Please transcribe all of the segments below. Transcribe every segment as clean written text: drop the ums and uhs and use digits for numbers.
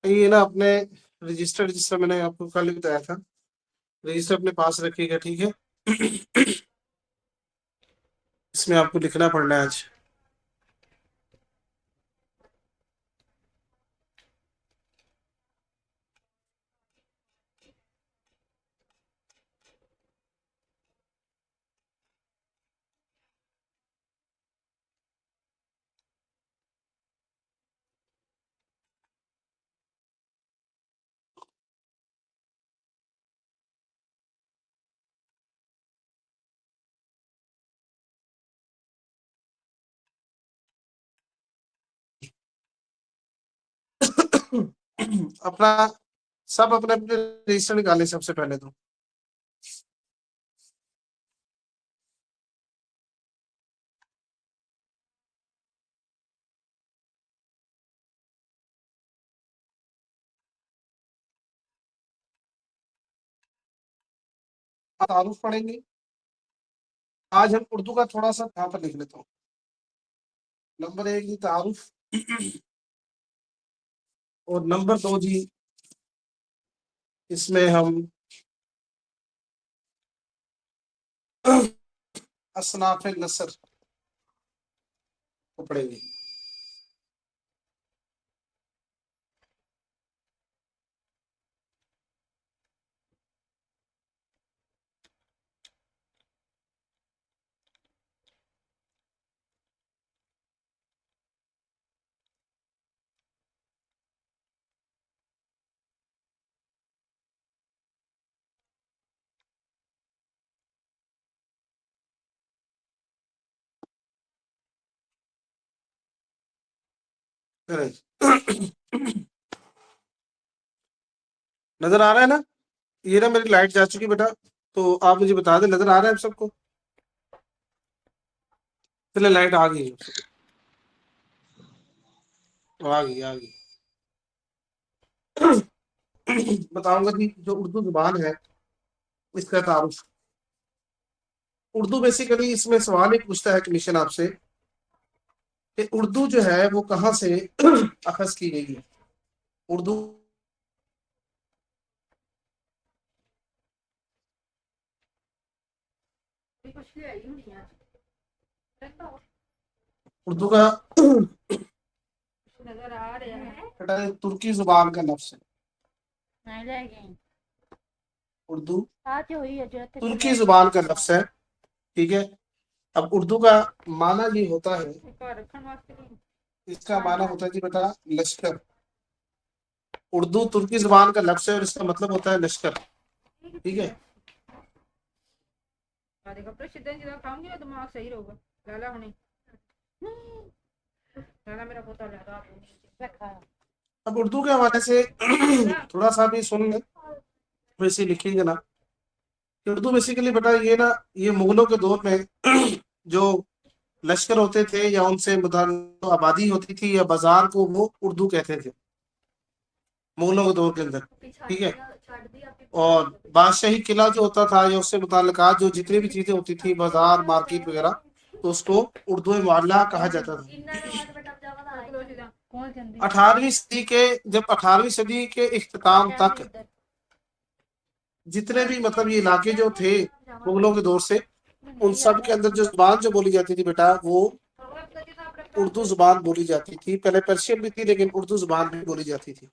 ये ना अपने रजिस्टर, जिससे मैंने आपको कल ही बताया था, रजिस्टर अपने पास रखिएगा, ठीक है। इसमें आपको लिखना पड़ना है आज। अपना सब अपने अपने रजिस्टर निकालें सबसे पहले तो। तारुफ पढ़ेंगे। आज हम उर्दू का थोड़ा सा यहाँ पर लिख लेता हूँ। नंबर 1 जी तारुफ, और नंबर 2 जी इसमें हम असनाफ नसर को पढ़ेंगे। नजर आ रहा है ना? ये ना मेरी लाइट जा चुकी बेटा, तो आप मुझे बता दें नजर आ रहा है आप सबको? चले लाइट आ गई, आ गई आ गई। बताऊंगा कि जो उर्दू जुबान है इसका तारुफ। उर्दू बेसिकली इसमें सवाल एक पूछता है कमीशन आपसे कि उर्दू जो है वो कहाँ से अखज की गई है। उर्दू उर्दू का बेटा तुर्की जुबान का लफ्ज है। उर्दू तुर्की जुबान का लफ्ज है, ठीक है। अब उर्दू का माना ये होता है, इसका माना होता है जी बेटा लश्कर। उर्दू तुर्की जुबान का लफ्ज है और इसका मतलब होता है लश्कर, ठीक है। दिमाग सही रहेगा लाला होने लाला मेरा पोता लाला। अब उर्दू के हवाले से थोड़ा सा भी सुन ले, वैसे लिखेंगे ना कि उर्दू बेसिकली बेटा ये ना, ये मुगलों के दौर में जो लश्कर होते थे या उनसे आबादी होती थी या बाजार को, वो उर्दू कहते थे मुगलों के दौर के अंदर, ठीक है। और बादशाही किला जो होता था या उससे मुताल्लिकात जो जितनी भी चीजें होती थी, बाजार मार्केट वगैरह, तो उसको उर्दू मुअल्ला कहा जाता था। 18वीं सदी के, जब 18वीं सदी के इख्तिताम तक जितने भी मतलब ये इलाके जो थे मुगलों के दौर से, उन सब के अंदर जो जुबान जो बोली जाती थी बेटा, वो उर्दू जुबान बोली जाती थी। पहले पर्शियन भी थी लेकिन उर्दू जुबान भी बोली जाती थी।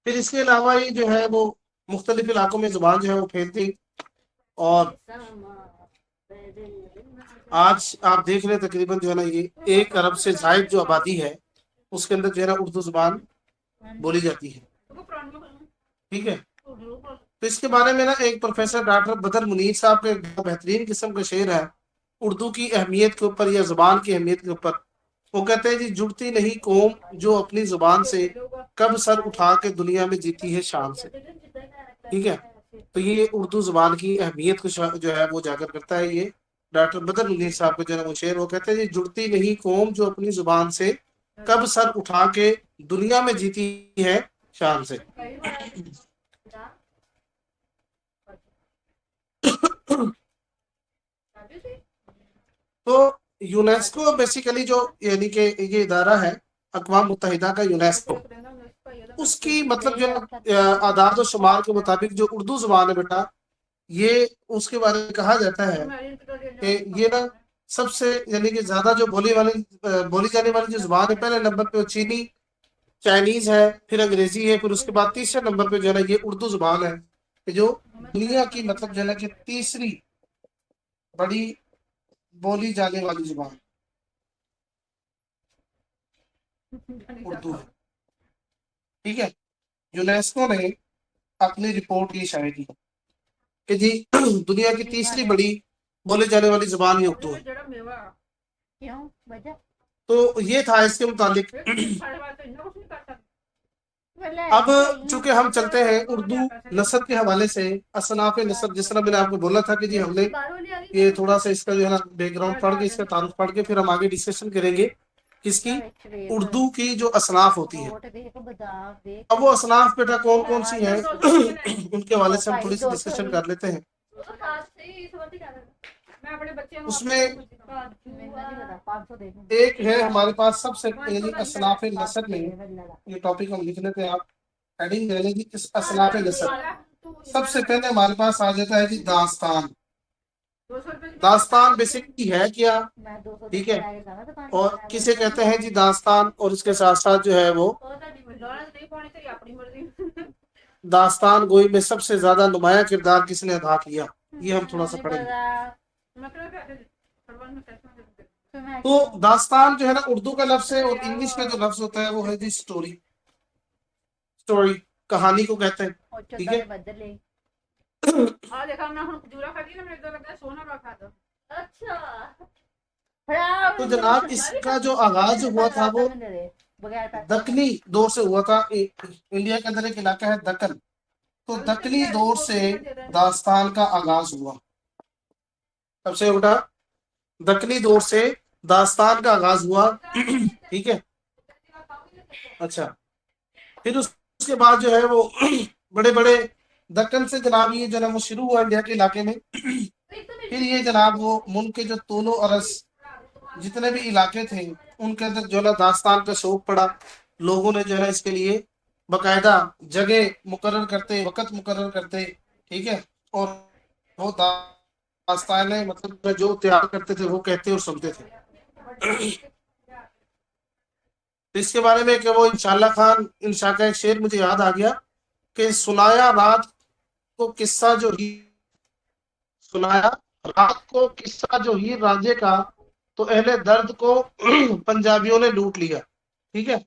फिर इसके अलावा ये जो है वो मुख्तलिफ इलाकों में जुबान जो है वो फैलती, और आज आप देख रहे हैं तकरीबन जो है ना ये 1 अरब से जायद जो आबादी है उसके अंदर जो है ना उर्दू जुबान बोली जाती है, ठीक है। तो इसके बारे में ना एक प्रोफेसर डॉक्टर बदर मुनीर साहब का एक बेहतरीन किस्म का शेर है उर्दू की अहमियत के ऊपर या जुबान की अहमियत के ऊपर। वो कहते हैं जी, जुड़ती नहीं कौम जो अपनी जुबान से, कब सर उठा के दुनिया में जीती है शान से, ठीक है। तो ये उर्दू जुबान की अहमियत को जो है वो उजागर करता है ये डॉक्टर बदर मुनीर साहब का जो है वो शेर। वो कहते हैं जी, जुड़ती नहीं कौम जो अपनी जुबान से, कब सर उठा के दुनिया में जीती है शान से। तो यूनेस्को बेसिकली जो यानी कि ये इदारा है अक़वाम मुत्तहिदा का यूनेस्को, उसकी मतलब जो आदाद और शुमार के मुताबिक जो उर्दू जुबान है बेटा, ये उसके बारे में कहा जाता है कि ये ना सबसे यानी कि ज्यादा जो बोली जाने वाली जो जुबान है, पहले नंबर पे वो चीनी चाइनीज है, फिर अंग्रेजी है, फिर उसके बाद तीसरे नंबर पे जो है ना ये उर्दू जुबान है, कि जो दुनिया की मतलब जो है ना कि तीसरी बड़ी बोली जाने वाली जुबान उर्दू है। ठीक है, यूनेस्को ने अपनी रिपोर्ट की शायद की कि जी दुनिया की तीसरी बड़ी बोले जाने वाली जुबान ये उर्दू है। तो ये था इसके मुतालिक। अब चूंकि हम चलते हैं उर्दू नस्ब के हवाले से, असनाफ नस्ब, जिस तरह मैंने आपको बोला था कि जी हमने ये थोड़ा सा इसका जो है ना बैकग्राउंड पढ़ के, इसका तारुफ पढ़ के फिर हम आगे डिस्कशन करेंगे किसकी, उर्दू की जो असनाफ होती है। अब वो असनाफ बेटा कौन कौन सी है उनके हवाले से हम थोड़ी सी डिस्कशन कर लेते हैं। उसमें एक है हमारे पास सबसे यानी असनाफ नस्ब में, ये टॉपिक हम लिख लेते हैं, आप हेडिंग ले लेंगे इस असनाफ नस्ब। सबसे पहले हमारे पास आ जाता है जी दास्तान। दास्तान बेसिकली है क्या, ठीक है, और किसे कहते हैं जी दास्तान, और इसके साथ साथ जो है वो दास्तान गोई में सबसे ज्यादा नुमाया किरदार किसने अदा किया, ये हम थोड़ा सा पढ़ेंगे। तो दास्तान जो है ना उर्दू का लफ्ज है, और इंग्लिश में जो लफ्ज होता है वो है जी स्टोरी। स्टोरी कहानी को कहते हैं, ठीक है। तो जनाब इसका जो आगाज हुआ था वो दक्कनी दौर से हुआ था। इंडिया के अंदर एक इलाका है दक्कन, तो दक्कनी दौर से दास्तान का आगाज हुआ। सबसे उल्टा दक्कनी दौर से दास्तान का आगाज हुआ ठीक है। अच्छा, फिर उसके बाद जो है वो बड़े बड़े दक्कन से जनाब ये जो है वो शुरू हुआ इंडिया के इलाके में। फिर ये जनाब वो मुल्क के जो तूलो अरस जितने भी इलाके थे उनके अंदर जो है दास्तान का शौक पड़ा। लोगों ने जो है इसके लिए बकायदा जगह मुकर्रर करते, वक्त मुकर्रर करते, ठीक है, और वो दास्तान मतलब जो तैयार करते थे वो कहते और सुनते थे। तो इसके बारे में कि वो इंशाल्लाह खान इंशा का एक शेर मुझे याद आ गया कि सुनाया रात को किस्सा जो ही, सुनाया रात को किस्सा जो ही राजे का, तो अहले दर्द को पंजाबियों ने लूट लिया। ठीक है,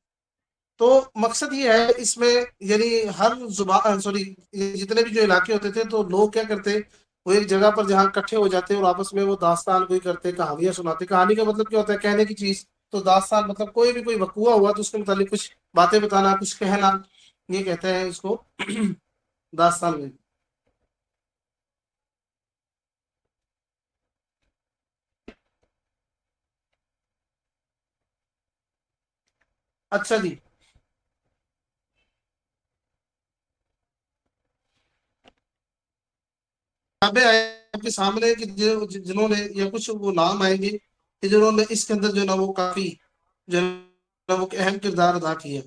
तो मकसद ये है इसमें, यानी हर जुबान सॉरी जितने भी जो इलाके होते थे तो लोग क्या करते, वो एक जगह पर जहाँ इकट्ठे हो जाते और आपस में वो दास्तान कोई करते, कहानियां सुनाते। कहानी का मतलब क्या होता है, कहने की चीज। तो दास्तान मतलब कोई भी कोई वकूआ हुआ तो उसके मुतालिक कुछ बातें बताना, कुछ कहना, ये कहते हैं इसको दास्तान में। अच्छा जी, किताबें आए आपके सामने कि जिन्होंने या कुछ वो नाम आएंगे कि जिन्होंने इसके अंदर जो है ना वो काफी जो है ना वो अहम किरदार अदा किया।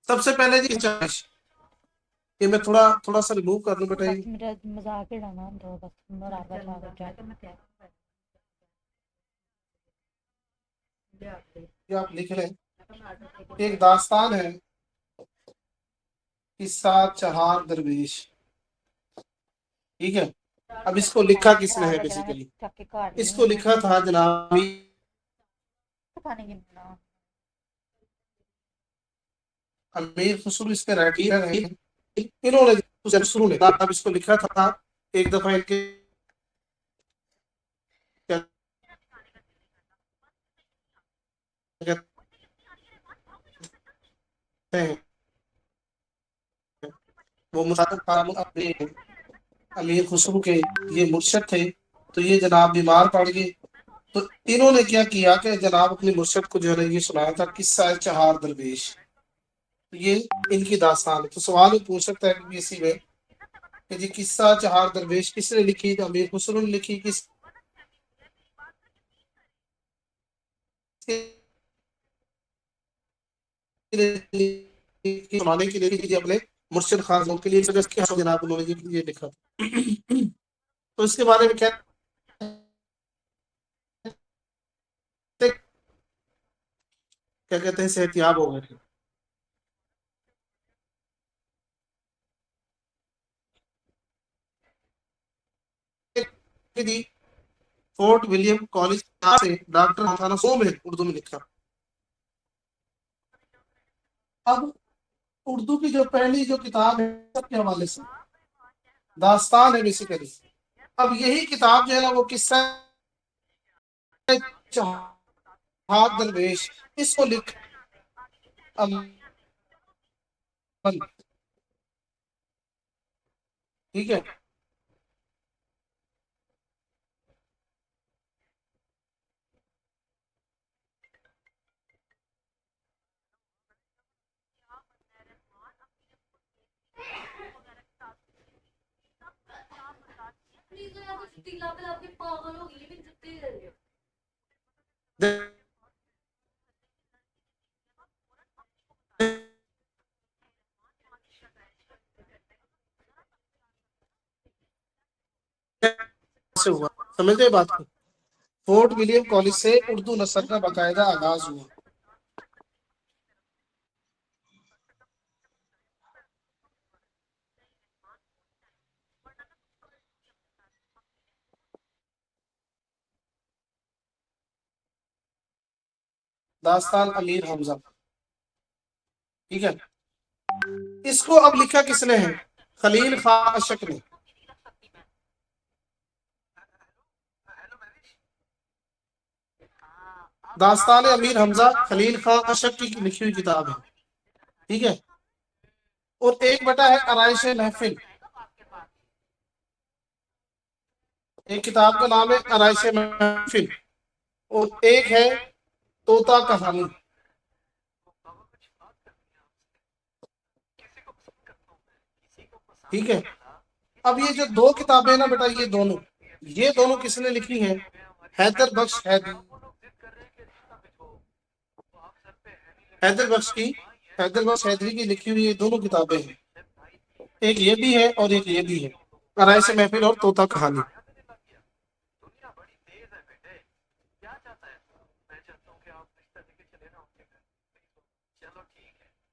सबसे पहले जी चाश, ये मैं थोड़ा थोड़ा सा रिमूव कर लूं बेटा, ये मजाक ही डालना तो बस ये आप लिख लें। एक दास्तान है किस्सा चहार दरवेश, ठीक है। अब इसको लिखा किसने है, बेसिकली इसको लिखा था जनाब अमीर खुसरो, इसके राइटर है। इन्होंने शुरू में अब इसको लिखा था एक दफा इनके क्या कहते हैं, वो मुसाफिर कामून अपने अमीर खुसरो के ये मुर्शद थे। तो ये जनाब बीमार पड़ गए, तो इन्होंने क्या किया कि जनाब अपने मुर्शद को जो है ना ये सुनाया था किस्सा चहार दरवेश। तो ये इनकी दास्तान है। तो सवाल ये पूछ सकता है कि इसी में कि जी किस्सा चार दरवेश किसने लिखी, तो अमीर खुसरो ने लिखी। किस सुनाने के लिए अपने मुर्शिद खान के लिए जनाब उन्होंने ये लिखा। तो इसके बारे में क्या क्या कहते हैं, सेहतियाब हो गए थे। फोर्ट विलियम कॉलेज से डॉक्टर मौलाना सोम है उर्दू में लिखा। अब उर्दू की जो पहली जो किताब है सबके हवाले से दास्तान है बेसिकली। अब यही किताब जो है ना वो किस्सा जहाद दरवेश इसको लिख अमन, ठीक है। से हुआ, समझते बात को। फोर्ट विलियम कॉलेज से उर्दू नस्र का बाकायदा आगाज हुआ। दास्तान अमीर हमजा, ठीक है। इसको अब लिखा किसने है? खलील खां अशक ने। दास्तान अमीर हमजा खलील खां अशक की लिखी हुई किताब है, ठीक है। और एक बटा है आराइश महफिल, एक किताब का नाम है आराइश महफिल, और एक है तोता कहानी, ठीक है। अब ये जो दो किताबें ना बेटा, ये दोनों किसने लिखी हैं? हैदर बख्श हैदरी, हैदर बख्श की हैदर बख्श हैदरी की लिखी हुई ये दोनों किताबें हैं। एक ये भी है और एक ये भी है, आराइश महफिल और तोता कहानी।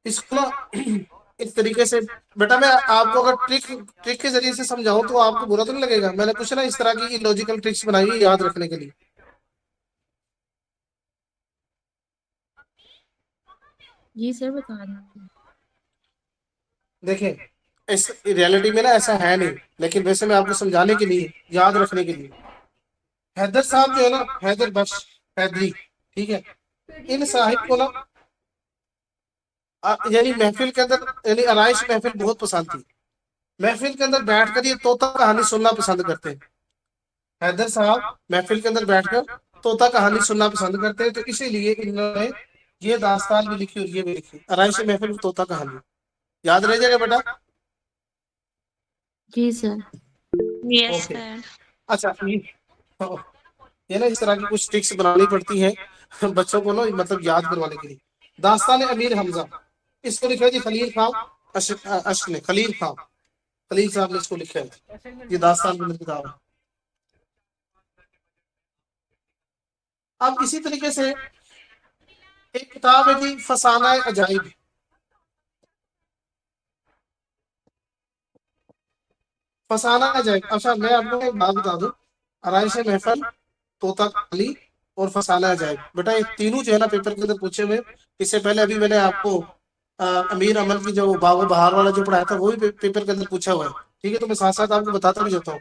इसको ना इस तरीके से बेटा, मैं आपको अगर ट्रिक ट्रिक के जरिए से समझाऊं तो आपको बुरा तो नहीं लगेगा? मैंने कुछ ना इस तरह की लॉजिकल ट्रिक्स बनाई है याद रखने के लिए। जी सर बता दें। देखें, इस रियलिटी में ना ऐसा है नहीं, लेकिन वैसे मैं आपको समझाने के लिए, याद रखने के लिए, हैदर साहब जो है ना, हैदर बख्श हैदरी, ठीक है, इन साहिब को ना यानी महफिल के अंदर, यानी आराइश महफिल बहुत पसंद थी। महफिल के अंदर बैठकर ये तोता कहानी सुनना पसंद करते हैं। हैदर साहब महफिल के अंदर बैठकर तोता कहानी सुनना पसंद करते हैं, तो इसीलिए इन्होंने ये दास्तान भी लिखी और ये भी लिखी, आराइश महफिल तोता कहानी। याद रह जाएगा बेटा? जी सर। Yes okay. सर। अच्छा, ये ना इस तरह की कुछ ट्रिक्स बनानी पड़ती है बच्चों को ना, मतलब याद करवाने के लिए। दास्तान अमीर हमजा, इसको लिखा है जी खलील खां अश्क ने, खलील खां, खलील साहब ने इसको लिखा है। ये दास्तान की किताब है। अब इसी तरीके से एक किताब है जी फसाना अजाइब। फसाना अजाइब, अच्छा मैं आपको एक बात बता दूं, आराइश महफल, तोता कहानी और फसाना अजाइब, बेटा ये तीनों जो है ना पेपर के अंदर पूछे हुए। इससे पहले अभी मैंने आपको अमीर अमल की जो बागो बहार वाला जो पढ़ाया था वो भी पेपर के अंदर पूछा हुआ है, ठीक है। तो मैं साथ साथ आपको बताता भी जाता हूँ।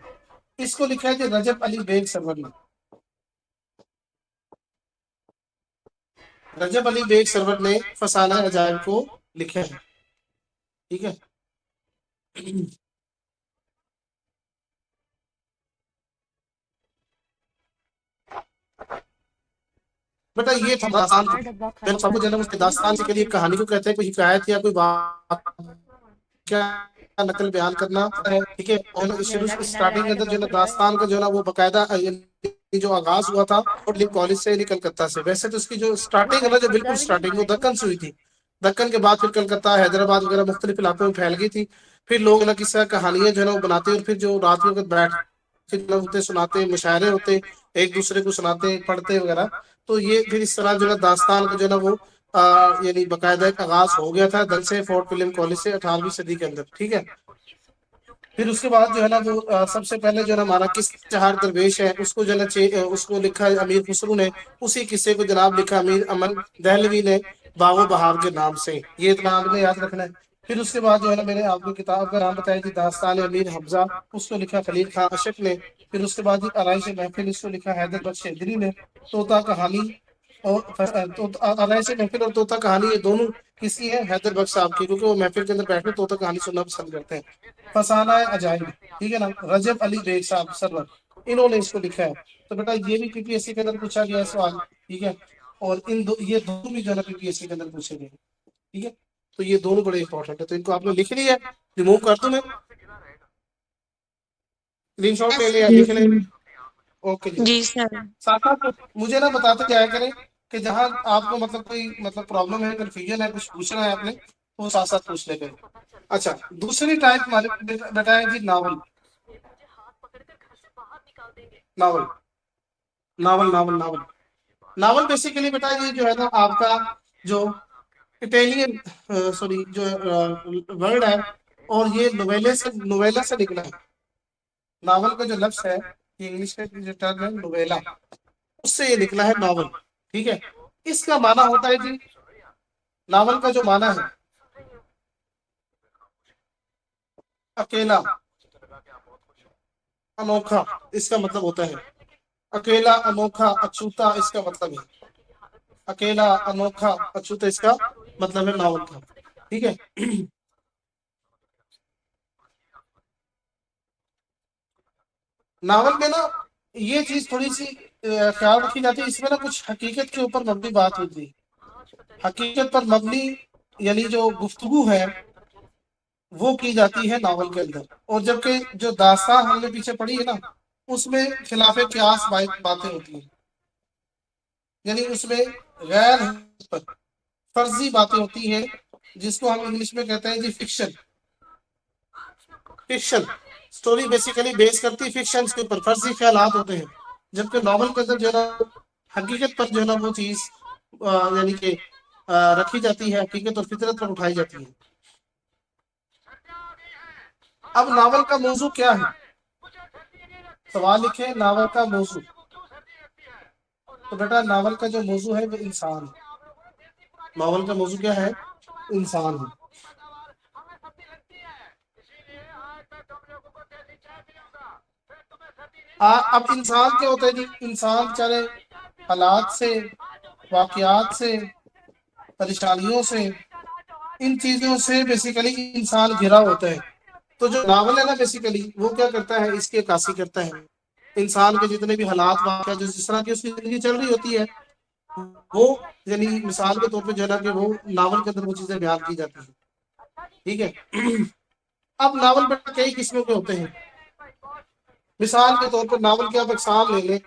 इसको लिखा है जी रजब अली बेग सरवर ने, रजब अली बेग सरवर ने फसाना अजाइब को लिखा है, ठीक है। बेटा ये था दास्तान, मैंने सबको जन्म उसके दास्तान के लिए कहानी को कहते हैं, कोई हिकायत या कोई बात क्या नकल बयान करना है, ठीक है। और शुरू स्टार्टिंग के अंदर जो है ना दास्तान का जो है ना वो बकायदा जो आगाज हुआ था और कॉलेज से, कलकत्ता से। वैसे तो उसकी जो स्टार्टिंग है ना, जो बिल्कुल स्टार्टिंग वो दक्कन से हुई थी। दक्कन के बाद फिर कलकत्ता, हैदराबाद वगैरह मुख्तलिफ इलाकों में फैल गई थी। फिर लोग ना किस्सा कहानियां जो है ना वो बनाते, और फिर जो रात के वक्त बैठ फिर होते, सुनाते, मुशायरे होते, एक दूसरे को सुनाते, पढ़ते वगैरह। तो ये फिर इस तरह जो है दास्तान का जो है ना वो यानी बकायदा एक आगाज हो गया था दल से, फोर्ट विलियम कॉलेज से 18वीं सदी के अंदर, ठीक है। फिर उसके बाद जो है ना वो सबसे पहले जो है ना हमारा किस चहार दरवेश है उसको जो है ना उसको लिखा है अमीर खुसरो ने। उसी किस्से को जनाब लिखा अमीर अमन दहलवी ने बागो बहार के नाम से। ये इतना आपने याद रखना है। फिर उसके बाद जो है ना मैंने आपको किताब का नाम बताया थी दास्तान अमीर हमजा, उसको लिखा खलील खां अशक ने। फिर उसके बाद आरइश महफिल, इसको लिखा हैदर बख्श चौधरी ने। तोता कहानी और आरइश महफिल और तोता कहानी, ये दोनों किसी है हैदर बख्श साहब की, क्योंकि वो महफिल के अंदर बैठकर तोता कहानी सुनना पसंद करते हैं। फसाना है अजाइब, ठीक है ना, रजब अली बेग साहब सरवर, इन्होंने इसको लिखा है। तो बेटा ये भी पीपीएससी के अंदर पूछा गया है सवाल, ठीक है। और ये दोनों भी जो है ना पीपीएससी के अंदर पूछे गए, ठीक है। तो ये दोनों बड़े इंपॉर्टेंट है, तो इनको आपने लिख लिया है, रिमूव कर दूं मैं, स्क्रीन शॉट ले लिया, जी लिख ले। सर। ओके जी। जी सर। साथ साथ मुझे ना बताते जाया करें कि जहां आपको मतलब कोई मतलब प्रॉब्लम है, कंफ्यूजन है, कुछ पूछना है आपने, तो वो साथ साथ पूछ ले करें। अच्छा, दूसरी टाइप हमारे बेटा है जी novel. Novel novel novel novel novel basically बेटा ये जो है ना आपका जो इटालियन सॉरी जो वर्ड है, और ये नोवेला से निकला है। नावल का जो लफ्ज है, ये इंग्लिश का जो टर्म है नोवेला, उससे ये निकला है नावल, ठीक है। इसका माना होता है जी, नावल का जो माना है अकेला, अनोखा, इसका मतलब होता है अकेला, अनोखा, अछूता, इसका मतलब है अकेला, अनोखा, अछूता, इसका मतलब है नावल का, ठीक है। नावल में ना ये चीज थोड़ी सी ख्याल रखी जाती है, इसमें ना कुछ हकीकत के ऊपर मबनी बात होती है। हकीकत पर मबनी यानी जो गुफ्तगू है वो की जाती है नावल के अंदर। और जबकि जो दास्तान हमने पीछे पढ़ी है ना, उसमें खिलाफे क्यास बातें होती हैं, यानी उसमें गैर पर फर्जी बातें होती हैं, जिसको हम इंग्लिश में कहते हैं जी fiction. Fiction story basically base करती है फिक्शन के ऊपर, फर्जी ख्यालात होते हैं। जबकि नॉवल के अंदर जो है ना हकीकत पर जो है ना वो चीज यानी कि रखी जाती है, हकीकत और फितरत पर उठाई जाती है। अब नावल का मौजू क्या है, सवाल लिखे नावल का मौजू। तो बेटा नावल का जो मौजू है वो इंसान है। नावल का मौजू क्या है, इंसान है। अब इंसान क्या होता है जी, इंसान बेचारे हालात से, वाकयात से, परेशानियों से, इन चीजों से बेसिकली इंसान घिरा होता है। तो जो नावल है ना बेसिकली वो क्या करता है, इसकी अक्कासी करता है। इंसान के जितने भी हालात वाकया जो जिस तरह की उसकी जिंदगी चल रही होती है, वो यानी मिसाल के तौर पे जो है ना कि वो नावल के अंदर वो चीजें बयान की जाती है, ठीक है। अब नावल में कई किस्मों के होते हैं। मिसाल के तौर पर नावल के आप एग्जाम ले लें,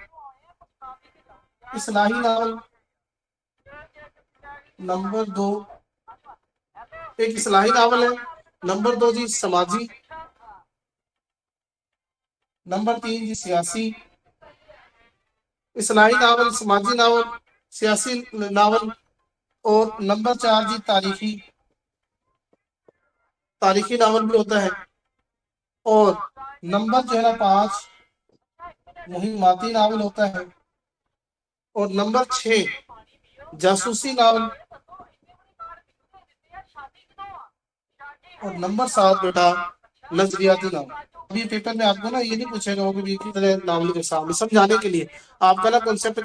इस्लाही नावल नंबर 2, एक इस्लाही नावल है। नंबर 2 जी समाजी। नंबर 3 जी सियासी। इस्लाही नावल, समाजी नावल, सियासी नावल। और नंबर 4 जी तारीखी, तारीखी नावल भी होता है। और नंबर जो है ना 5 मुहिम्माती नावल होता है। और नंबर 6 जासूसी नावल। और नंबर 7 बेटा नजरियाती नावल। अभी पेपर में आपको ना ये नहीं पूछेगा वो भी कितने नावल के सामने समझाने के लिए आपका ना कॉन्सेप्ट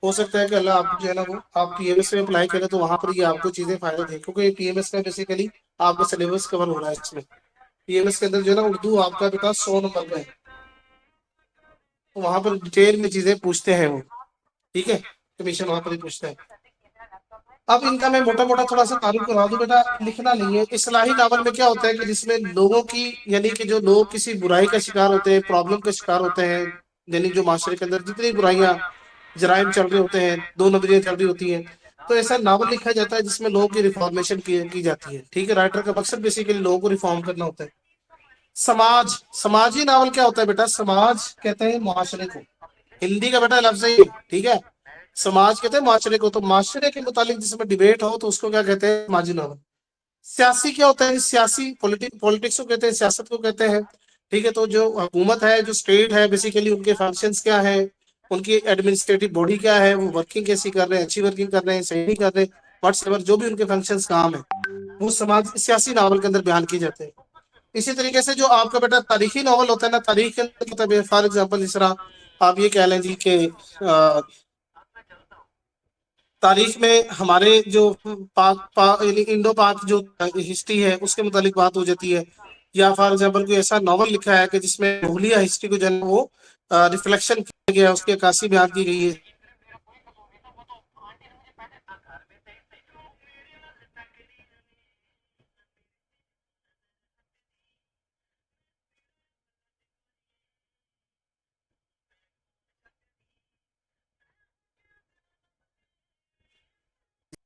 हो सकता है कि अल्लाह आप जो है ना वो आप पीएमएस में अप्लाई करें तो वहां पर ये आपको चीजें फायदा दें, क्योंकि पीएमएस का बेसिकली आपका सिलेबस कवर हो रहा है इसमें। पीएमएस के अंदर जो है ना उर्दू आपका बेटा 100 नंबर का है, तो वहां पर डिटेल में चीजें पूछते हैं वो, ठीक है, कमीशन वहां पर ही पूछता है। अब इनका मैं मोटा मोटा थोड़ा सा तारुफ करा दूं बेटा, लिखना नहीं है। इस्लाही नावल में क्या होता है कि जिसमें लोगों की, यानी कि जो लोग किसी बुराई का शिकार होते हैं, प्रॉब्लम का शिकार होते हैं, यानी जो माशरे के अंदर जितनी बुराइयां जराइम चल रहे होते हैं, दो नजरियां चल रही होती हैं, तो ऐसा नावल लिखा जाता है जिसमें लोगों की रिफॉर्मेशन की जाती है। ठीक है, राइटर का मकसद बेसिकली लोगों को रिफॉर्म करना होता है। समाज, समाजी नावल क्या होता है बेटा? समाज कहते हैं मुआशरे को, हिंदी का बेटा लफ्ज है ये, ठीक है। समाज कहते हैं मुआशरे को, तो मुआशरे के मुतालिक जिसमें डिबेट हो तो उसको क्या कहते हैं? समाजी नावल। सियासी क्या होता है? सियासी पॉलिटिक्स को कहते हैं, सियासत को कहते हैं। ठीक है, तो जो हुकूमत है, जो स्टेट है, बेसिकली उनके फंक्शंस क्या है, उनकी एडमिनिस्ट्रेटिव बॉडी क्या है, वो वर्किंग कैसी कर रहे हैं, अच्छी वर्किंग कर रहे हैं, सही नहीं कर रहे, व्हाट्सएवर जो भी उनके फंक्शंस काम है, वो समाज सियासी नावल के अंदर बयान किए जाते हैं। इसी तरीके से जो आपका बेटा तारीखी नॉवल होता है ना, तारीख के अंदर मतलब फॉर एग्जाम्पल जिस तरह आप ये कह लें जी कि तारीख में हमारे जो यानी इंडो पाक जो हिस्ट्री है उसके मुतालिक बात हो जाती है, या फॉर एग्जाम्पल कोई ऐसा नॉवल लिखा है कि जिसमें मुगलिया हिस्ट्री को जो है वो रिफ्लेक्शन किया गया है, उसकी अक्कासी बयान की गई है।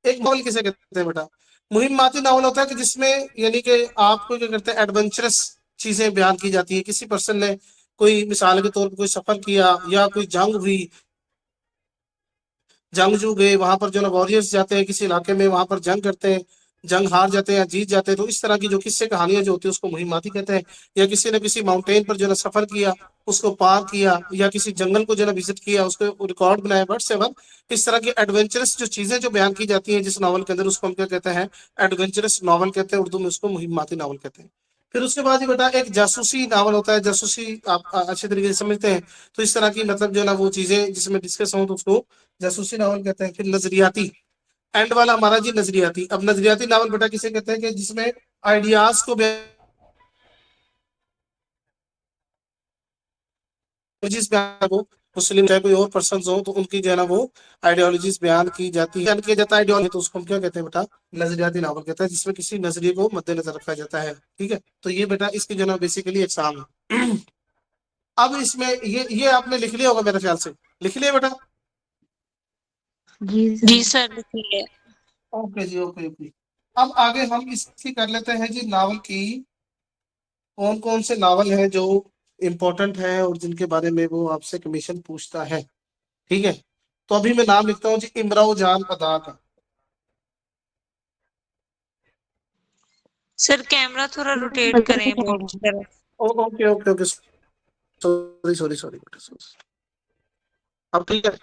एक नॉवल किसे कहते हैं बेटा? मुहिम्माती नॉवल होता है कि जिसमें यानी कि आपको क्या करते हैं, एडवेंचरस चीजें बयान की जाती है। किसी पर्सन ने कोई मिसाल के तौर पर कोई सफर किया, या कोई जंग हुई, जंगजू गए वहां पर, जो ना वॉरियर्स जाते हैं किसी इलाके में, वहां पर जंग करते हैं, जंग हार जाते हैं या जीत जाते हैं, तो इस तरह की जो किस्से कहानियां जो होती है उसको मुहिम्माती कहते हैं। या किसी ने किसी माउंटेन पर जो ना सफर किया, उसको पार किया, या किसी जंगल को जो ना विजिट किया, उसको रिकॉर्ड बनाया, बट सेवन इस तरह की एडवेंचरस जो चीजें जो बयान की जाती हैं जिस नॉवल के अंदर, उसको हम क्या कहते हैं? एडवेंचरस नॉवल कहते हैं, उर्दू में उसको मुहिम्माती नॉवल कहते हैं। फिर उसके बाद ही बेटा एक जासूसी नावल होता है। जासूसी आप अच्छे तरीके से समझते हैं, तो इस तरह की मतलब जो ना वो चीजें जिसमें डिस्कस हो तो उसको जासूसी नावल कहते हैं। फिर नजरियाती, एंड वाला हमारा जी नजरियाती। अब नजरियाती नावल बेटा किसे कहते हैं? कि जिसमें आइडियाज को हो, मुस्लिम चाहे कोई और पर्सन हो, तो उनकी जो है ना वो आइडियोलॉजीज बयान की जाती है, बयान किया जाता है आइडियोलॉजी, तो उसको हम क्या कहते हैं बेटा? नजरियाती नावल कहते हैं, जिसमें किसी नजरिए को मद्देनजर रखा जाता है। ठीक है, तो ये बेटा इसकी जो ना बेसिकली एग्जाम है। अब इसमें ये आपने लिख लिया होगा मेरे ख्याल से, लिख लिया बेटा? जी जी सर। सर, लिखिए। ओके जी, ओके ओके। अब आगे हम इसकी कर लेते हैं जी नावल की, कौन कौन से नावल हैं जो इम्पोर्टेंट है और जिनके बारे में वो आपसे कमीशन पूछता है। ठीक है, तो अभी मैं नाम लिखता हूँ जी, इमराव जान अदा का। सर कैमरा थोड़ा रोटेट करें बोर्ड की तरफ। Okay okay okay, sorry sorry sorry बेटा, सॉरी। अब ठीक है,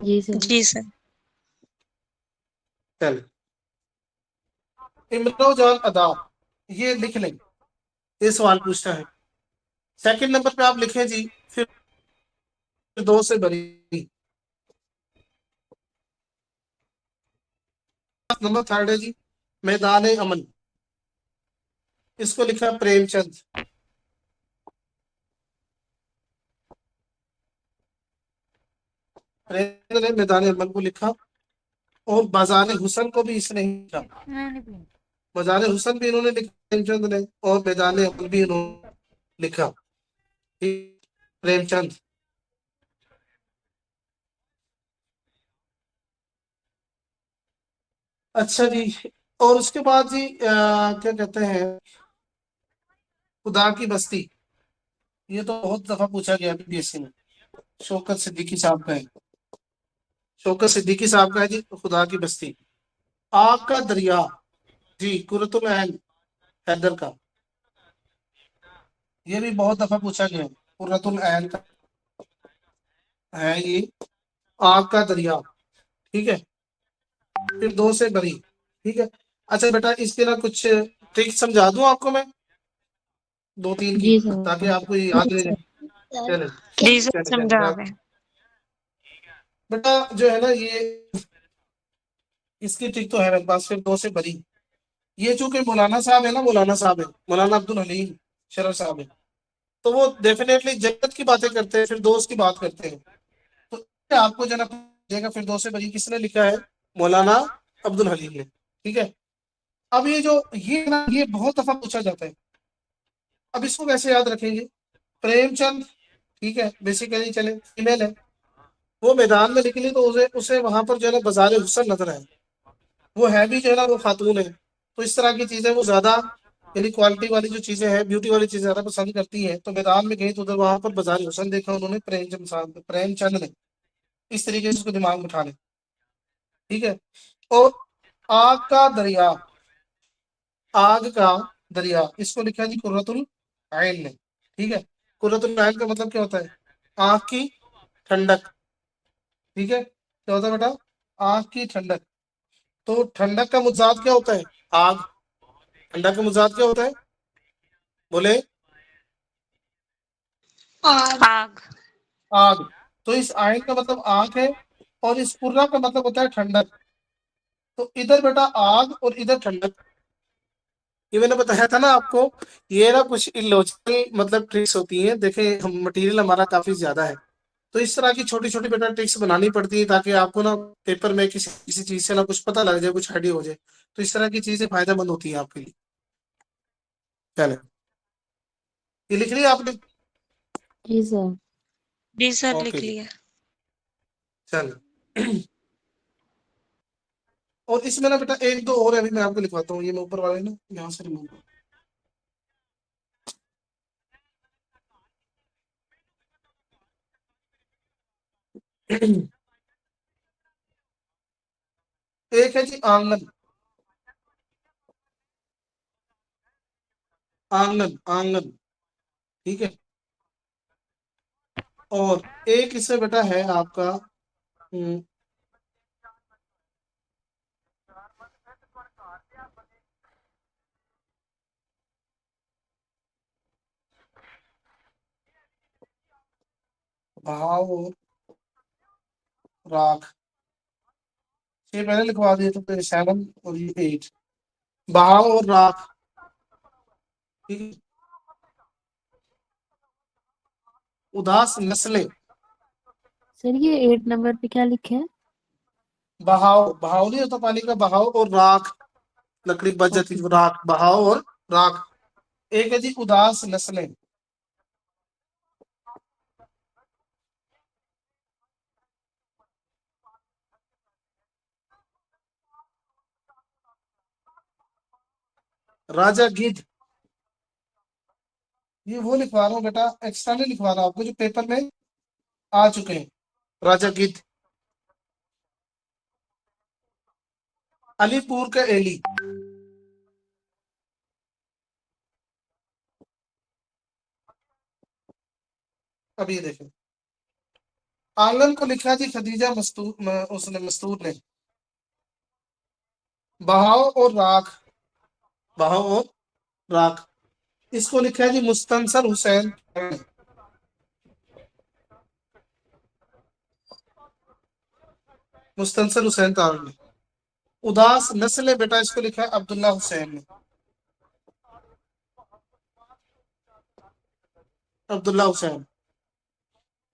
जी सर। जी सर। चल इमराव जान अदा, ये लिख लें, ये सवाल पूछता है। सेकंड नंबर पे आप लिखें जी, फिर दो से बरी। नंबर थर्ड है जी, मैदान अमन, इसको लिखा प्रेमचंद। प्रेमचंद ने मैदान अमन को लिखा, और बाजार हुसन को भी इसने ही लिखा। बाजार हुसन भी इन्होंने लिखा प्रेमचंद ने, और मैदान अमन भी इन्होंने लिखा, प्रेमचंद। अच्छा जी, और उसके बाद जी क्या कहते हैं, खुदा की बस्ती, ये तो बहुत दफा पूछा गया बीपीएससी में, शौकत सिद्दीकी साहब का है। शौकत सिद्दीकी साहब का है जी खुदा की बस्ती। आग का दरिया, जी कुर्रतुल ऐन हैदर का, ये भी बहुत दफा पूछा गया है। कुर्रतुल ऐन का है ये, आग का दरिया। ठीक है, फिर दो से बरी। ठीक है, अच्छा बेटा इसके ना कुछ ट्रिक समझा दूं आपको मैं, दो तीन की, जी ताकि सर। आपको ये याद रहे। चले जी सर, चले चले समझा मैं रहे हैं। बेटा जो है ना ये, इसकी ट्रिक तो है मेरे पास। फिर दो से बरी, ये चूंकि मौलाना साहब है ना, मौलाना साहब है, मौलाना अब्दुल हलीम शरफ साहब है, तो वो डेफिनेटली जन्नत की बातें करते हैं, फिर दोस्त की बात करते हैं, तो आपको जो है ना जाएगा फिरदौस बरी किसने लिखा है? मौलाना अब्दुल हलीम ने। ठीक है। अब ये जो ये ना ये बहुत दफा पूछा जाता है। अब इसको कैसे याद रखेंगे? प्रेमचंद, ठीक है, बेसिकली चले फीमेल है, वो मैदान में निकली तो उसे उसे वहां पर जो है ना बाजार हुस्न नजर आया, वो है भी जो है ना वो खातून है, तो इस तरह की चीजें वो ज्यादा यानी क्वालिटी वाली जो चीजें हैं, ब्यूटी वाली चीजें ज्यादा पसंद करती है। तो मैदान में गई तो उधर वहां पर बाजार हुस्न देखा उन्होंने, प्रेमचंद ने, इस तरीके से उसको दिमाग में उठा ले। ठीक है। और आग का दरिया, आग का दरिया, इसको लिखा जी कुर्रतुल आइन ने। ठीक है। कुर्रतुल आइन का मतलब क्या होता है? आंख की ठंडक। ठीक है, क्या होता है बेटा? आंख की ठंडक। तो ठंडक का मुजाद क्या होता है? आग। ठंडक का मुजाद क्या होता है? बोले। आग। आग। तो इस आइन का मतलब आंख है, और इस कुर्रा का मतलब होता है ठंडक। तो इधर बेटा आग और इधर ठंडक। ये मैंने बताया था ना आपको, ये ना कुछ इलॉजिकल मतलब ट्रिक्स होती हैं। देखें हम मटेरियल हमारा काफी ज्यादा है, तो इस तरह की छोटी छोटी बेटा ट्रिक्स बनानी पड़ती है ताकि आपको ना पेपर में किसी किसी चीज से ना कुछ पता लग जाए, कुछ आइडिया हो जाए। तो इस तरह की चीजें फायदेमंद होती है आपके लिए। चले, ये लिख लिया आपने? जी सर। जी सर, ओके लिख जी। लिया। चलो। और इसमें ना बेटा एक दो और है, अभी मैं आपको लिखवाता हूँ। ये मैं ऊपर वाले ना यहाँ से रिमूव एक है जी आंगन। आंगन, आंगन। ठीक है। और एक इससे बेटा है आपका भाव और राख। ये मैंने लिखवा दिया था, तो ये 7 और ये 8। बहाव और राख। ठीक है? उदास नस्लें। सर ये 8 नंबर पे क्या लिखे है? बहाव, बहाव नहीं होता पानी का, बहाव और राख, लकड़ी बच जाती है ओके वो सर। राख, बहाव और राख। एक है जी उदास नस्लें। राजा गिद्ध, ये वो लिखवा रहा हूँ बेटा, एक्स्ट्रा नहीं लिखवा रहा आपको, जो पेपर में आ चुके हैं। राजा गिद्ध। अलीपुर का एली। अब ये देखें, आंगन को लिखा जी खदीजा मस्तूर उसने मस्तूर ने। बहाव और राख, बहाव और राख, इसको लिखा है जी मुस्तंसर हुसैन। मुस्तंसर हुसैन तार ने। उदास नस्ल बेटा, इसको लिखा है अब्दुल्ला हुसैन ने। अब्दुल्ला हुसैन।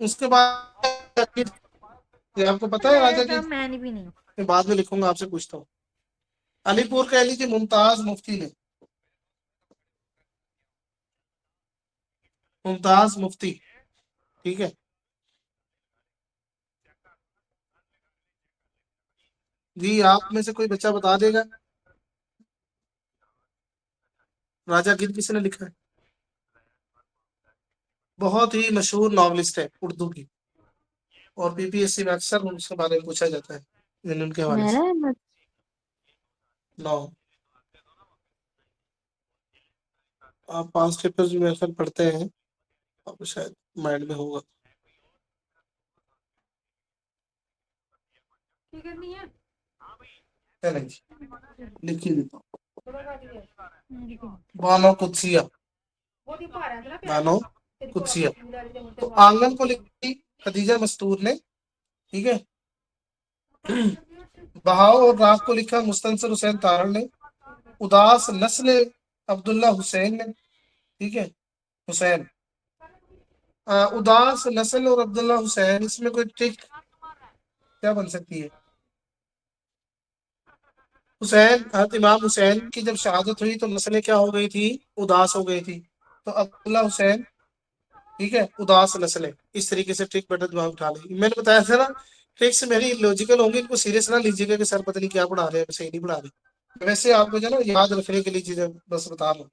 उसके बाद ये आपको पता है राजा की, मैंने भी नहीं। मैं बाद में लिखूंगा, आपसे पूछता हूँ। अलीपुर कह लीजिए मुमताज मुफ्ती ने। मुमताज मुफ्ती। ठीक है जी। आप में से कोई बच्चा बता देगा राजा गिद्ध किसने लिखा है? बहुत ही मशहूर नॉवलिस्ट है उर्दू की, और पीपीएससी में अक्सर उसके बारे में पूछा जाता है, उनके हवाले से। मेरा अहमद। नौ। आप 5 पेपर्स में अक्सर पढ़ते हैं, आपको शायद माइंड में होगा। चलें जी, लिखिए देता हूँ। बानो कुदसिया, बानो कुदसिया। तो आंगन को लिखी खदीजा मस्तूर ने। ठीक है। बहाव और राख को लिखा मुस्तंसर हुसैन तारण ने। उदास नस्ल अब्दुल्ला हुसैन ने। ठीक है, हुसैन। उदास नस्ल और अब्दुल्ला हुसैन, इसमें कोई ट्रिक क्या बन सकती है? हुसैन, हज़रत इमाम हुसैन की जब शहादत हुई तो नस्लें क्या हो गई थी? उदास हो गई थी। तो अब्दुल्ला हुसैन, ठीक है, उदास नस्लें। इस तरीके से ट्रिक बेटा दिमाग उठा लेगी। मैंने बताया था ना, ट्रिक्स मेरी लॉजिकल होंगी, इनको सीरियस ना लीजिएगा कि सर पता नहीं क्या पढ़ा रहे हैं, सही नहीं पढ़ा रहे। वैसे आपको जो है ना याद रखने के लिए चीजें बस बता रहा हूँ।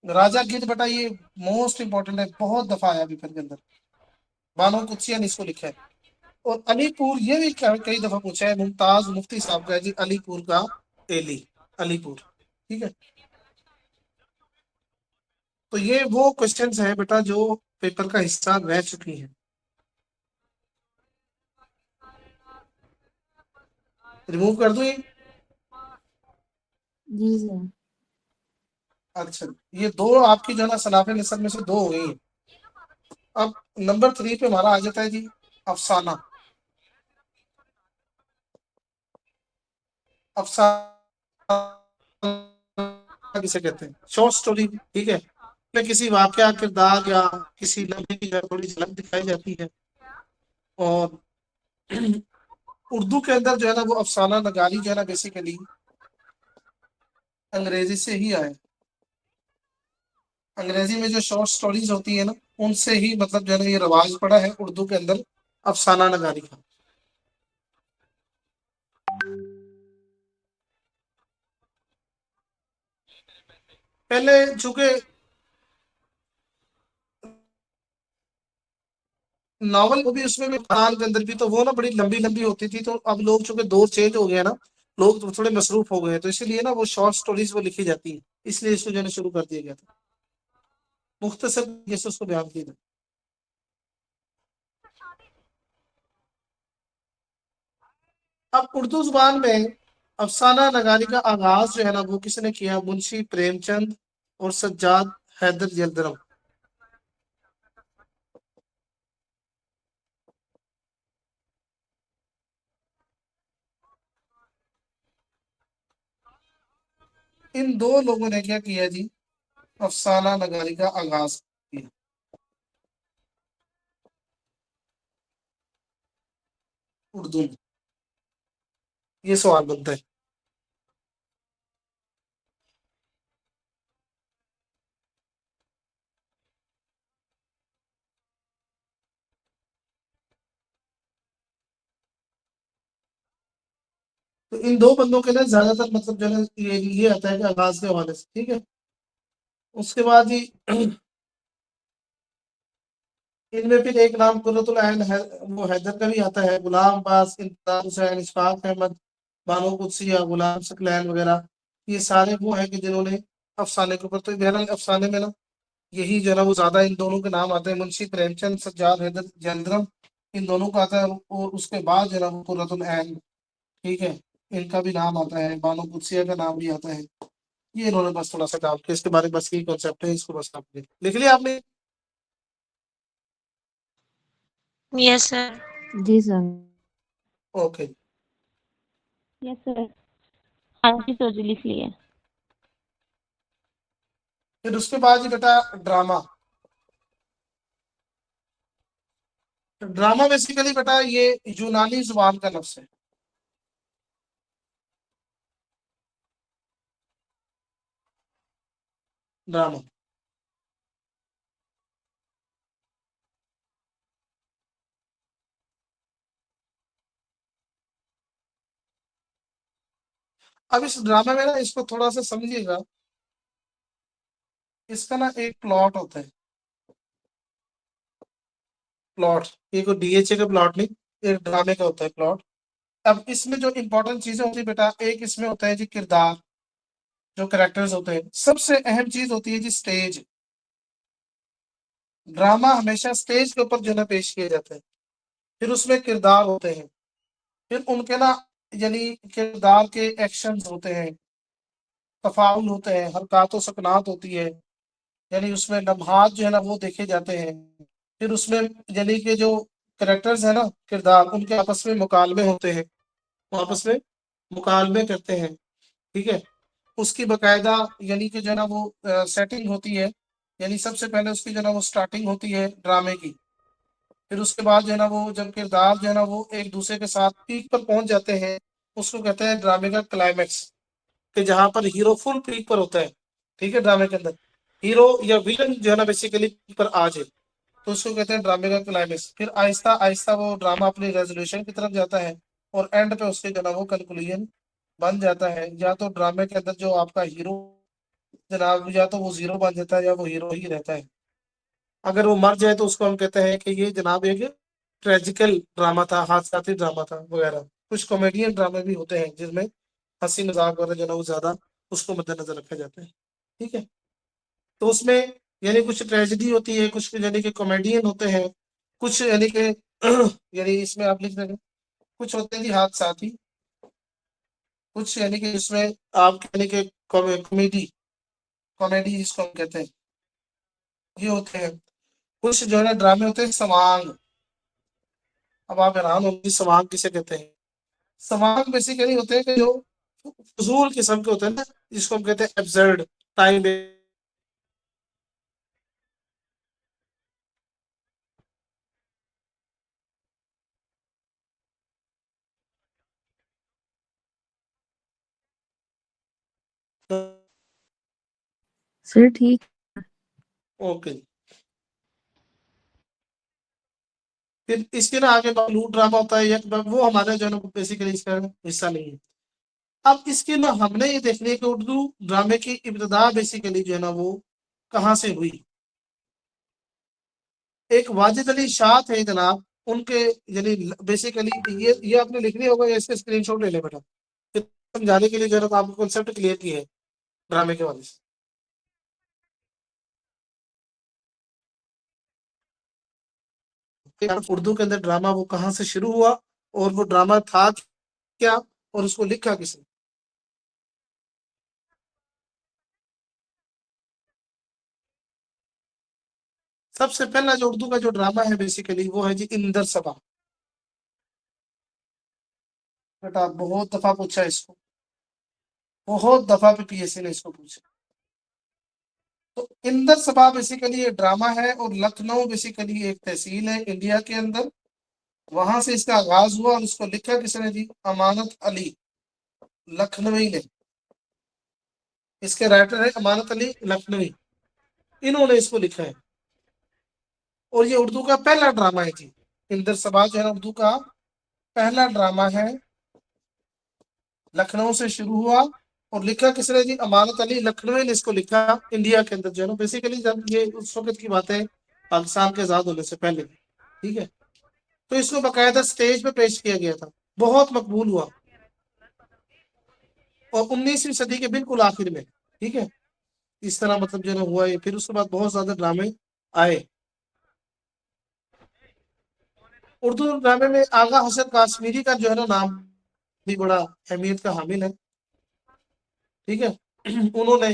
राजा गिद्ध बेटा ये मोस्ट इंपॉर्टेंट है, बहुत दफा आया पेपर के अंदर। बानो कुत्सिया ने इसको लिखा है। और अलीपुर ये भी कई दफा पूछा है, मुमताज मुफ्ती साहब का है जी, अलीपुर का एली, अलीपुर, ठीक है। तो ये वो क्वेश्चंस हैं बेटा जो पेपर का हिस्सा रह चुकी हैं। रिमूव कर दूं ये? जी सर। अच्छा, ये दो आपकी जो है ना सलाफे नसब में से दो हो गई हैं। अब नंबर 3 पे हमारा आ जाता है जी अफसाना। अफसाना किसे कहते हैं? शॉर्ट स्टोरी, ठीक है, में किसी वाकया, किरदार या किसी लम्हे की थोड़ी झलक दिखाई जाती है। और उर्दू के अंदर जो है ना वो अफसाना नगारी जो है ना बेसिकली अंग्रेजी से ही आया। अंग्रेजी में जो शॉर्ट स्टोरीज होती है ना, उनसे ही मतलब जो है ना ये रवाज पड़ा है उर्दू के अंदर अफसाना नगारी का। पहले चूंकि नॉवल को भी उसमें भी कुरान के अंदर भी तो वो ना बड़ी लंबी लंबी होती थी, तो अब लोग चूंकि दौर चेंज हो गया ना, लोग तो थोड़े मसरूफ हो गए हैं, तो इसीलिए ना वो शॉर्ट स्टोरीज वो लिखी जाती है, इसलिए इसको जो है ना शुरू कर दिया गया था, मुख्तसर जैसे उसको बयान किया था। अब उर्दू जुबान में अफसाना नगारी का आगाज जो है ना वो किसने किया? मुंशी प्रेमचंद और सज्जाद हैदर जलदरम। इन दो लोगों ने क्या किया जी? अफसाना नगारी का आगाज किया उर्दू में। ये सवाल बनता है। तो इन दो बंदों के लिए ज्यादातर मतलब जो है ना ये आता है कि आगाज के हवाले से, ठीक है। उसके बाद ही इनमें फिर एक नाम कुर्रतुल ऐन है, वो हैदर का भी आता है, गुलाम अब्बास, इम्तियाज हुसैन, इशफाक अहमद, बानो कुदसी, गुलाम सकलैन वगैरह, ये सारे वो हैं कि जिन्होंने अफसाने के ऊपर, तो बहरहाल अफसाने में ना यही जो है ना वो ज्यादा इन दोनों के नाम आते हैं, मुंशी प्रेमचंद, सज्जाद हैदर जलदरम, इन दोनों का आता है। और उसके बाद जो है ना वो कुर्रतुल ऐन, ठीक है, इनका भी नाम आता है, बानो कुदसिया का नाम भी आता है। ये इन्होंने बस थोड़ा सा डाल के इसके बारे में बस यही कॉन्सेप्ट है, इसको बस आपने लिख लिया आपने? Yes sir. जी सर। ओके। Yes sir. हाँ जी सर जी, लिख लिए। फिर उसके बाद ही बेटा ड्रामा। ड्रामा बेसिकली बेटा ये यूनानी जुबान का लफ्ज है, ड्रामा। अब इस ड्रामा में ना इसको थोड़ा सा समझिएगा, इसका ना एक प्लॉट होता है, प्लॉट, ये कोई डीएचए का प्लॉट नहीं, एक ड्रामे का होता है प्लॉट। अब इसमें जो इंपॉर्टेंट चीजें होती है बेटा, एक इसमें होता है जी किरदार, जो करेक्टर्स होते हैं। सबसे अहम चीज होती है जी स्टेज। ड्रामा हमेशा स्टेज के ऊपर जो है ना पेश किया जाता है। फिर उसमें किरदार होते हैं, फिर उनके ना यानी किरदार के एक्शंस होते हैं, तफाउल होते हैं, हरकत सकनात होती है, यानी उसमें लम्हात जो है ना वो देखे जाते हैं। फिर उसमें यानी कि जो करेक्टर्स है ना, किरदार, उनके आपस में मुकालमे होते हैं, वो आपस में मुकालमे करते हैं, ठीक है। उसकी बकायदा यानी कि जो है ना वो सेटिंग होती है, यानी सबसे पहले उसकी जो है ना वो स्टार्टिंग होती है ड्रामे की, फिर उसके बाद जो है ना वो जब किरदार जो है ना वो एक दूसरे के साथ पीक पर पहुंच जाते हैं, उसको कहते हैं ड्रामे का क्लाइमैक्स, कि जहां पर हीरो फुल पीक पर होता है, ठीक है, ड्रामे के अंदर हीरो या विलन जो है ना बेसिकली पीक पर आ जाए, तो उसको कहते हैं ड्रामे का क्लाइमैक्स। फिर आहिस्ता आहिस्ता वो ड्रामा अपनी रेजोल्यूशन की तरफ जाता है और एंड पे उसके जो है ना वो कंक्लूजन बन जाता है। या तो ड्रामे के अंदर जो आपका हीरो जनाब, या तो वो जीरो बन जाता है या वो हीरो ही रहता है। अगर वो मर जाए तो उसको हम कहते हैं कि ये जनाब एक ट्रेजिकल ड्रामा था, हादसाती ड्रामा था वगैरह। कुछ कॉमेडियन ड्रामे भी होते हैं जिसमें हंसी मजाक वगैरह जो है ना वो ज्यादा उसको मद्देनजर रखा जाता है, ठीक है। तो उसमें यानी कुछ ट्रेजेडी होती है, कुछ यानी कि कॉमेडियन होते हैं, कुछ यानी कि यानी इसमें आप लिख देंगे कुछ होते हैं जी हादसाती, कुछ यानी कि इसमें आप यानी कि कॉमेडी, कॉमेडी जिसको हम कहते हैं ये होते हैं। कुछ जो है ना ड्रामे होते हैं सवांग। अब आप हैरान होंगे सवांग किसे कहते हैं। सवांग बेसिकली होते हैं कि जो फजूल किस्म के होते हैं ना, जिसको हम कहते हैं एब्सर्ड टाइम। सर ठीक। ओके, फिर इसके ना आगे बॉलीवुड ड्रामा होता है, वो हमारे जो है ना बेसिकली इसका हिस्सा नहीं है। अब इसके ना हमने ये देखने है कि उर्दू ड्रामे की इब्तदा बेसिकली जो है ना वो कहाँ से हुई। एक वाजिद अली शाह थे जनाब, उनके यानी बेसिकली ये आपने लिखनी होगा, इसके स्क्रीनशॉट ले ले बेटा, फिर समझाने के लिए जो है ना आपको कॉन्सेप्ट क्लियर की है ड्रामे के वाले से। कि उर्दू के अंदर ड्रामा वो कहाँ से शुरू हुआ और वो ड्रामा था क्या और उसको लिखा किसने। सबसे पहला जो उर्दू का जो ड्रामा है बेसिकली वो है जी इंदर सभा। बेटा बहुत दफा पूछा है इसको, बहुत दफा पे पीएससी ने इसको पूछा। तो इंदर सभा बेसिकली ये ड्रामा है और लखनऊ बेसिकली एक तहसील है इंडिया के अंदर, वहां से इसका आगाज हुआ और इसको लिखा किसने जी, अमानत अली लखनवी ने। इसके राइटर है अमानत अली लखनवी, इन्होंने इसको लिखा है। और ये उर्दू का पहला ड्रामा है जी, इंदर सभा जो है ना उर्दू का पहला ड्रामा है, लखनऊ से शुरू हुआ और लिखा किसने जी, अमानत अली लखनवी ने इसको लिखा इंडिया के अंदर जो है ना बेसिकली, जब ये उस वक्त की बात है पाकिस्तान के आजाद होने से पहले, ठीक है। तो इसको बकायदा स्टेज पे पेश किया गया था, बहुत मकबूल हुआ और 19वीं सदी के बिल्कुल आखिर में, ठीक है, इस तरह मतलब जो है ना हुआ है। फिर उसके बाद बहुत ज्यादा ड्रामे आए। उर्दू ड्रामे में आगा हसन काश्मीरी का जो है ना नाम भी बड़ा अहमियत का हामिल है, ठीक है। उन्होंने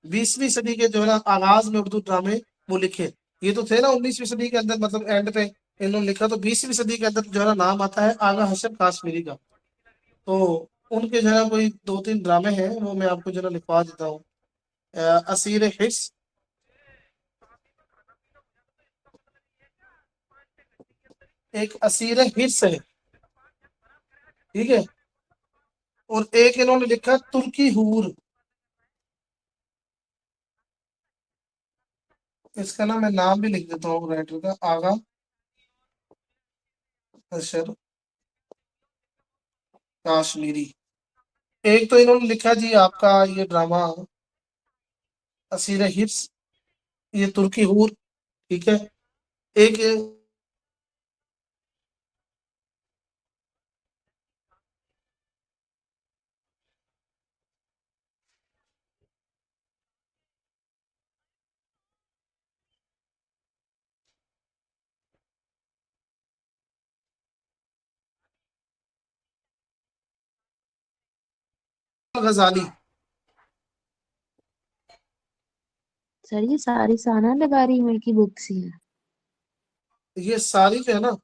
20वीं सदी के जो है ना आगाज में उर्दू ड्रामे वो लिखे। ये तो थे ना 19वीं सदी के अंदर, मतलब एंड पे इन्होंने लिखा, तो 20वीं सदी के अंदर जो है ना नाम आता है आगा हसन काश्मीरी का। तो उनके जो है ना कोई दो तीन ड्रामे हैं, वो मैं आपको जो है ना लिखवा देता हूँ। असीर हिस्स, एक असीर हिस्स है, ठीक है। और एक इन्होंने लिखा तुर्की हूर। इसका ना मैं नाम भी लिख देता हूँ राइटर का, आगा हसन काश्मीरी। एक तो इन्होंने लिखा जी आपका ये ड्रामा असीर हिप्स, ये तुर्की हूर, ठीक है। एक गजाली। सर ये सारी साना लगारी में की बुक्स ही हैं। ये सारी जो है ना,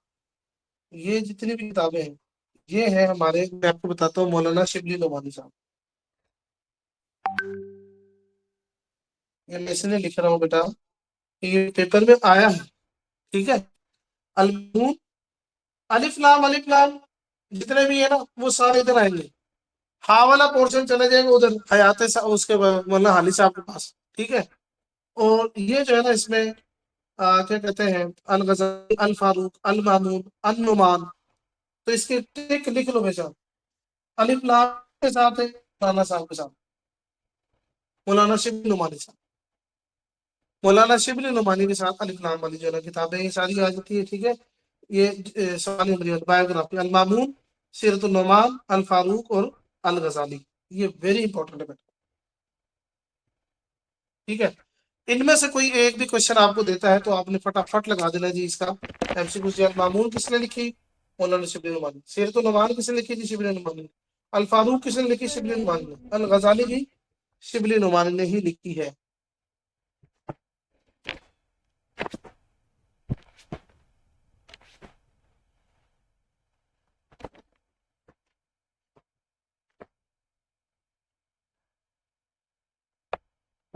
ये जितनी भी किताबें हैं ये है हमारे, मैं आपको बताता हूँ, मौलाना शिबली नोमानी साहब। ये मैं इसलिए लिख रहा हूँ बेटा कि ये पेपर में आया है, ठीक है। अल-नून, अलिफ लाम जितने भी है ना वो सारे इधर आएंगे। हा वाला पोर्शन चले जाएगा उधर उसके मतलब हाली साहब के पास, ठीक है। और ये जो है ना इसमें क्या कहते हैं, अल गज़ाली, अल फारूक, अल मामून, अन नुमान, तो इसके टिक लिख लो बेशक। अलिफ लाम के साथ है मौलाना साहब के साथ, मौलाना शिबली नुमानी साहब, मौलाना शिबली नुमानी के साथ अलिफ लाम वाली जो है ना किताबें ये सारी आ जाती है, ठीक है। ये सवाल नंबर बायोग्राफी, अल मामून, सीरतुन नुमान, अल फारूक और अल गज़ाली, ये वेरी इंपॉर्टेंट है बेटा, ठीक है। इनमें से कोई एक भी क्वेश्चन आपको देता है तो आपने फटाफट लगा देना जी इसका एमसीक्यू से। अल मामून किसने लिखी? मौलाना शिबली नुमानी। सीरतुन नुमान किसने लिखी थी? शिबली नुमानी ने। अल फारूक किसने लिखी? शिबली नुमानी ने। अल गज़ाली भी शिबली नुमानी ने ही लिखी है।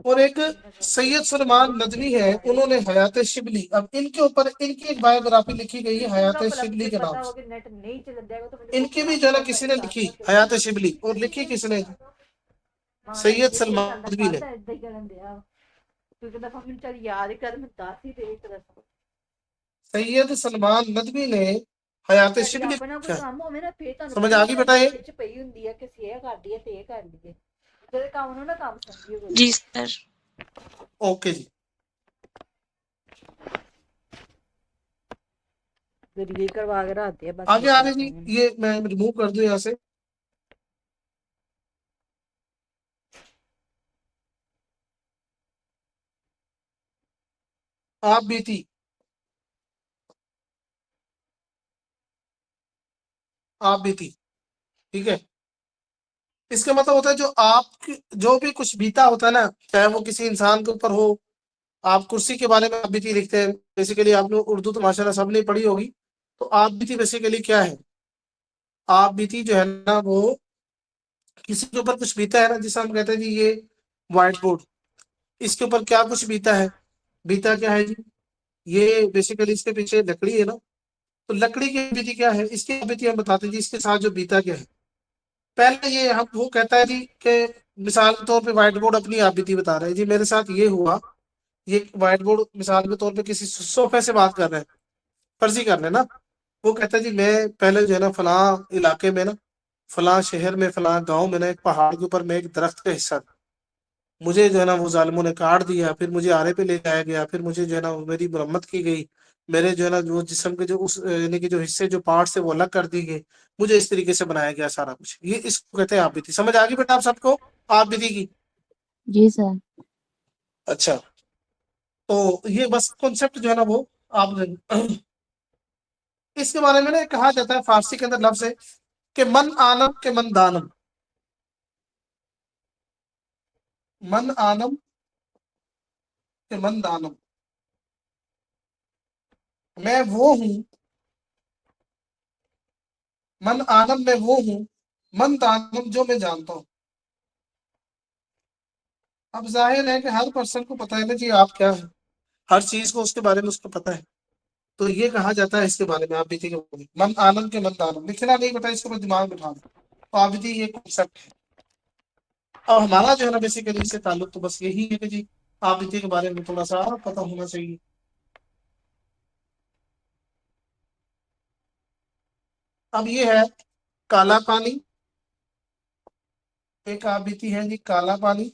और एक सैयद सलमान नदवी है, उन्होंने हयात शिबली, अब इनके ऊपर इनकी एक बायोग्राफी लिखी गई है हयात शिबली के नाम से। इनकी भी जो है ना किसी ने लिखी हयात शिबली, और लिखी किसने? सैयद सलमान नदवी ने। सैयद सलमान नदवी ने हयात शिबली लिखा है। समझ आ गई बेटा ये? जी सर। ओके जी। आगे आ रहे जी, ये मैं रिमूव कर दूं यहाँ से। आप बीती, आप बीती, ठीक है। इसका मतलब होता है जो आप जो भी कुछ बीता होता है ना, चाहे वो किसी इंसान के ऊपर हो। आप कुर्सी के बारे में आप बीती लिखते हैं, बेसिकली आपने उर्दू तो माशाल्लाह सबने पढ़ी होगी। तो आप बीती बेसिकली क्या है? आप बीती जो है ना वो किसी के ऊपर कुछ बीता है ना, जिसे हम कहते हैं जी ये व्हाइट बोर्ड, इसके ऊपर क्या कुछ बीता है? बीता क्या है जी? ये बेसिकली इसके पीछे लकड़ी है ना, तो लकड़ी की बीती क्या है? इसकी बीती हम बताते हैं जी, इसके साथ जो बीता क्या है। पहले ये हम वो कहता है जी कि मिसाल के तौर पे व्हाइट बोर्ड अपनी आप बीती बता रहे हैं जी, मेरे साथ ये हुआ। ये व्हाइट बोर्ड मिसाल के तौर पे किसी सोफे से बात कर रहे हैं, फर्जी कर रहे हैं ना। वो कहता है जी मैं पहले जो है ना फलां इलाके में ना, फलां शहर में, फलां गांव में ना, एक पहाड़ के ऊपर मैं एक दरख्त का हिस्सा था। मुझे जो है ना वो जालिमों ने काट दिया, फिर मुझे आरे पे ले जाया गया, फिर मुझे जो है ना मेरी मरम्मत की गई। मेरे जो है ना जो जिस्म के जो उस यानी कि जो हिस्से जो पार्ट से वो अलग कर दिए गए। मुझे इस तरीके से बनाया गया सारा कुछ। ये इसको कहते हैं आप बीती। समझ आ गई बेटा आप सबको आप बीती की? जी सर। अच्छा, तो ये बस कॉन्सेप्ट जो है ना वो आप इसके बारे में ना कहा जाता है फारसी के अंदर लफ्ज है कि मन आनम के मन दानम। मन आनम के मन दानम, मैं वो हूं, मन आनम मैं वो हूं, मन दानम जो मैं जानता हूं। अब जाहिर है कि हर पर्सन को पता है ना जी आप क्या है, हर चीज को उसके बारे में उसको पता है। तो ये कहा जाता है इसके बारे में आप बीती के बारे में, मन आनंद के मन दानम, लिखना नहीं पता इसको मैं दिमाग में बिठा दूं। तो आप बीती ये कॉन्सेप्ट है। और हमारा जो है ना बेसिकली इससे ताल्लुक तो बस यही है कि जी आप बीती के बारे में थोड़ा सा पता होना चाहिए। अब ये है काला पानी, एक आप बीती है जी काला पानी।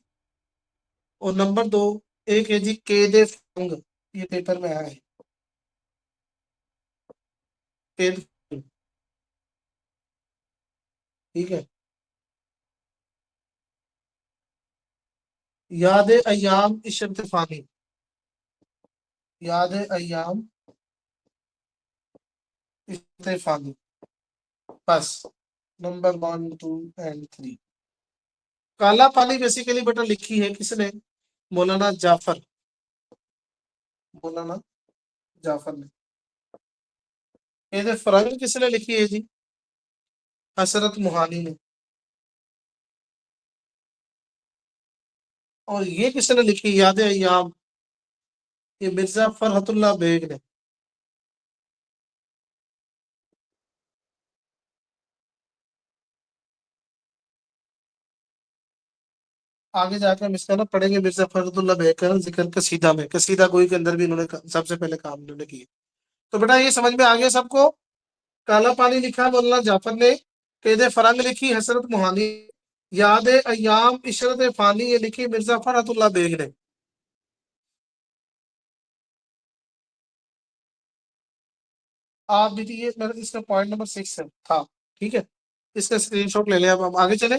और नंबर 2 एक है जी केदे फंग, ये पेपर में आया है, केद, ठीक है। याद अयाम इशरत फानी, याद अयाम इशरत फानी, बस नंबर 1 2 एंड 3। काला पानी बेसिकली बेटा लिखी है किसने? मौलाना जाफर, मौलाना जाफर ने। ये फरंग किसने लिखी है जी? हसरत मुहानी ने। और ये किसने लिखी? याद अयाम, ये मिर्जा फरहतुल्लाह बेग ने। आगे जाकर हम इसका ना पढ़ेंगे मिर्जा फखरुद्दीन बेग का जिक्र कसीदा में, कसीदा गोई के अंदर भी इन्होंने सबसे पहले काम इन्होंने किया। तो बेटा ये समझ में आ गया सबको। काला पानी लिखा मौलाना जाफर ने, कैदे फरंग लिखी हसरत मुहानी, याद अयाम इशरत फानी ये लिखी मिर्जा फखरुद्दीन बेग ने। आप भी ये मेरा इसका पॉइंट नंबर 6 था, ठीक है, इसका स्क्रीनशॉट ले लें। अब हम आगे चले।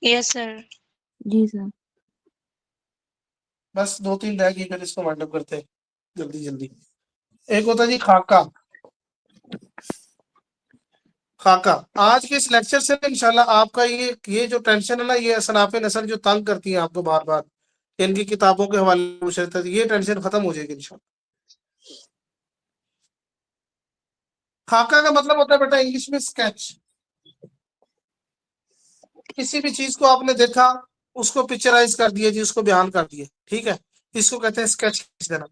Yes sir. जी सर। बस 2-3 रह गई, फिर इसको वाइंड अप करते हैं जल्दी जल्दी। एक होता जी खाका। खाका आज के इस लेक्चर से इंशाल्लाह आपका ये जो टेंशन है ना, ये असनाफे नस्ल जो तंग करती है आपको बार बार इनकी किताबों के हवाले पूछ रहे थे, ये टेंशन खत्म हो जाएगी इंशाल्लाह। खाका का मतलब होता है बेटा इंग्लिश में स्केच। किसी भी चीज को आपने देखा, उसको पिक्चराइज कर दिया जी, उसको बयान कर दिया, ठीक है, इसको कहते हैं स्केच खींच देना।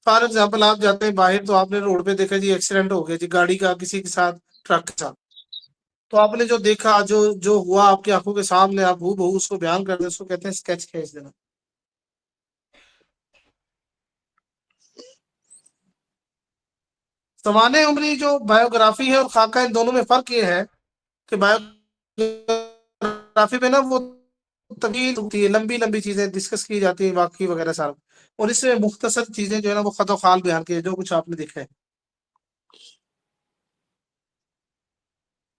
फॉर एग्जाम्पल आप जाते हैं बाहर, तो आपने रोड पे देखा जी एक्सीडेंट हो गया जी गाड़ी का किसी के साथ, ट्रक के साथ, तो आपने जो देखा, जो जो हुआ आपकी आंखों के सामने, आप हूबहू उसको बयान कर दे, उसको कहते हैं स्केच खींच देना। सवाने उम्री जो बायोग्राफी है और खाका, इन दोनों में फर्क ये है कि बायोग्राफी में ना वो तवील होती है, लंबी लंबी चीजें डिस्कस की जाती है, वाकई वगैरह सारा, और इसमें मुख्तसर चीजें जो है ना वो खतो खाल बयान की है, जो कुछ आपने देखा है।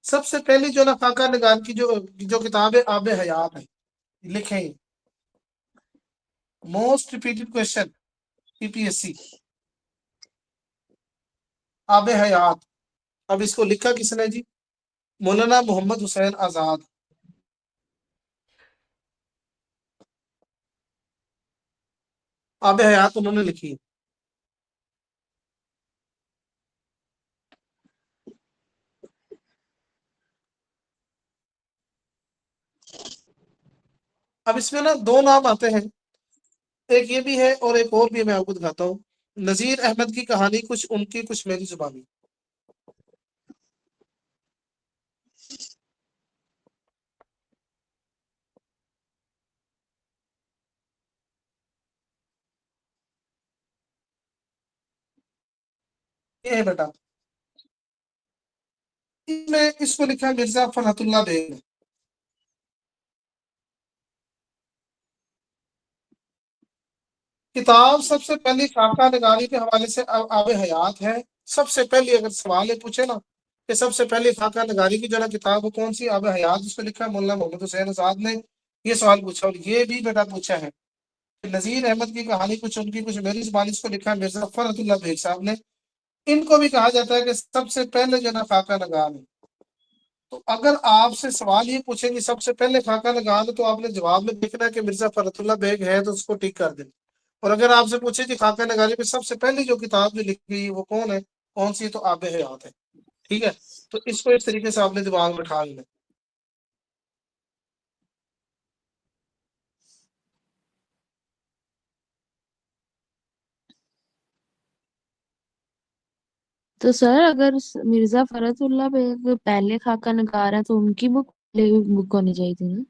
सबसे पहली जो ना खाका निगार की जो किताब है आब हयात है, लिखे मोस्ट रिपीटेड क्वेश्चन पीपीएससी, आब हयात। अब इसको लिखा किसने जी? मौलाना मोहम्मद हुसैन आजाद। आब हयात उन्होंने लिखी है। अब इसमें ना 2 नाम आते हैं, एक ये भी है और एक और भी मैं आपको दिखाता हूँ। नजीर अहमद की कहानी, कुछ उनकी कुछ मेरी जुबानी। ये है बेटा, इसमें इसको लिखा मिर्जा फखरुद्दीन बेग ने। किताब सबसे पहली खाका निगारी के हवाले से आब हयात है। सबसे पहली अगर सवाल ये पूछे ना कि सबसे पहली खाका निगारी की जो ना किताब वो कौन सी, आब हयात, उसको लिखा है मौलाना मोहम्मद हुसैन आजाद ने। ये सवाल पूछा, और ये भी बेटा पूछा है नजीर अहमद की कहानी, कुछ उनकी कुछ मेरी जुबानी, इसको लिखा है मिर्जा फखरुद्दीन बेग साहब ने। इनको भी कहा जाता है कि सबसे पहले जो ना खाका निगार है। तो अगर आपसे सवाल ये पूछे कि सबसे पहले खाका निगार है, तो आपने जवाब में लिखना है कि मिर्जा फखरुद्दीन बेग है, तो उसको टिक कर देना। और अगर आपसे पूछे कि खाका नगारी में सबसे पहली जो किताब जो लिखी गई वो कौन है, कौन सी, तो आब हयात है, ठीक है। तो इसको इस तरीके से आपने दिमाग में बैठा लेना। तो सर अगर मिर्जा फखरुद्दीन बेग पहले खाका नगार है तो उनकी बुक होनी चाहिए थी ना।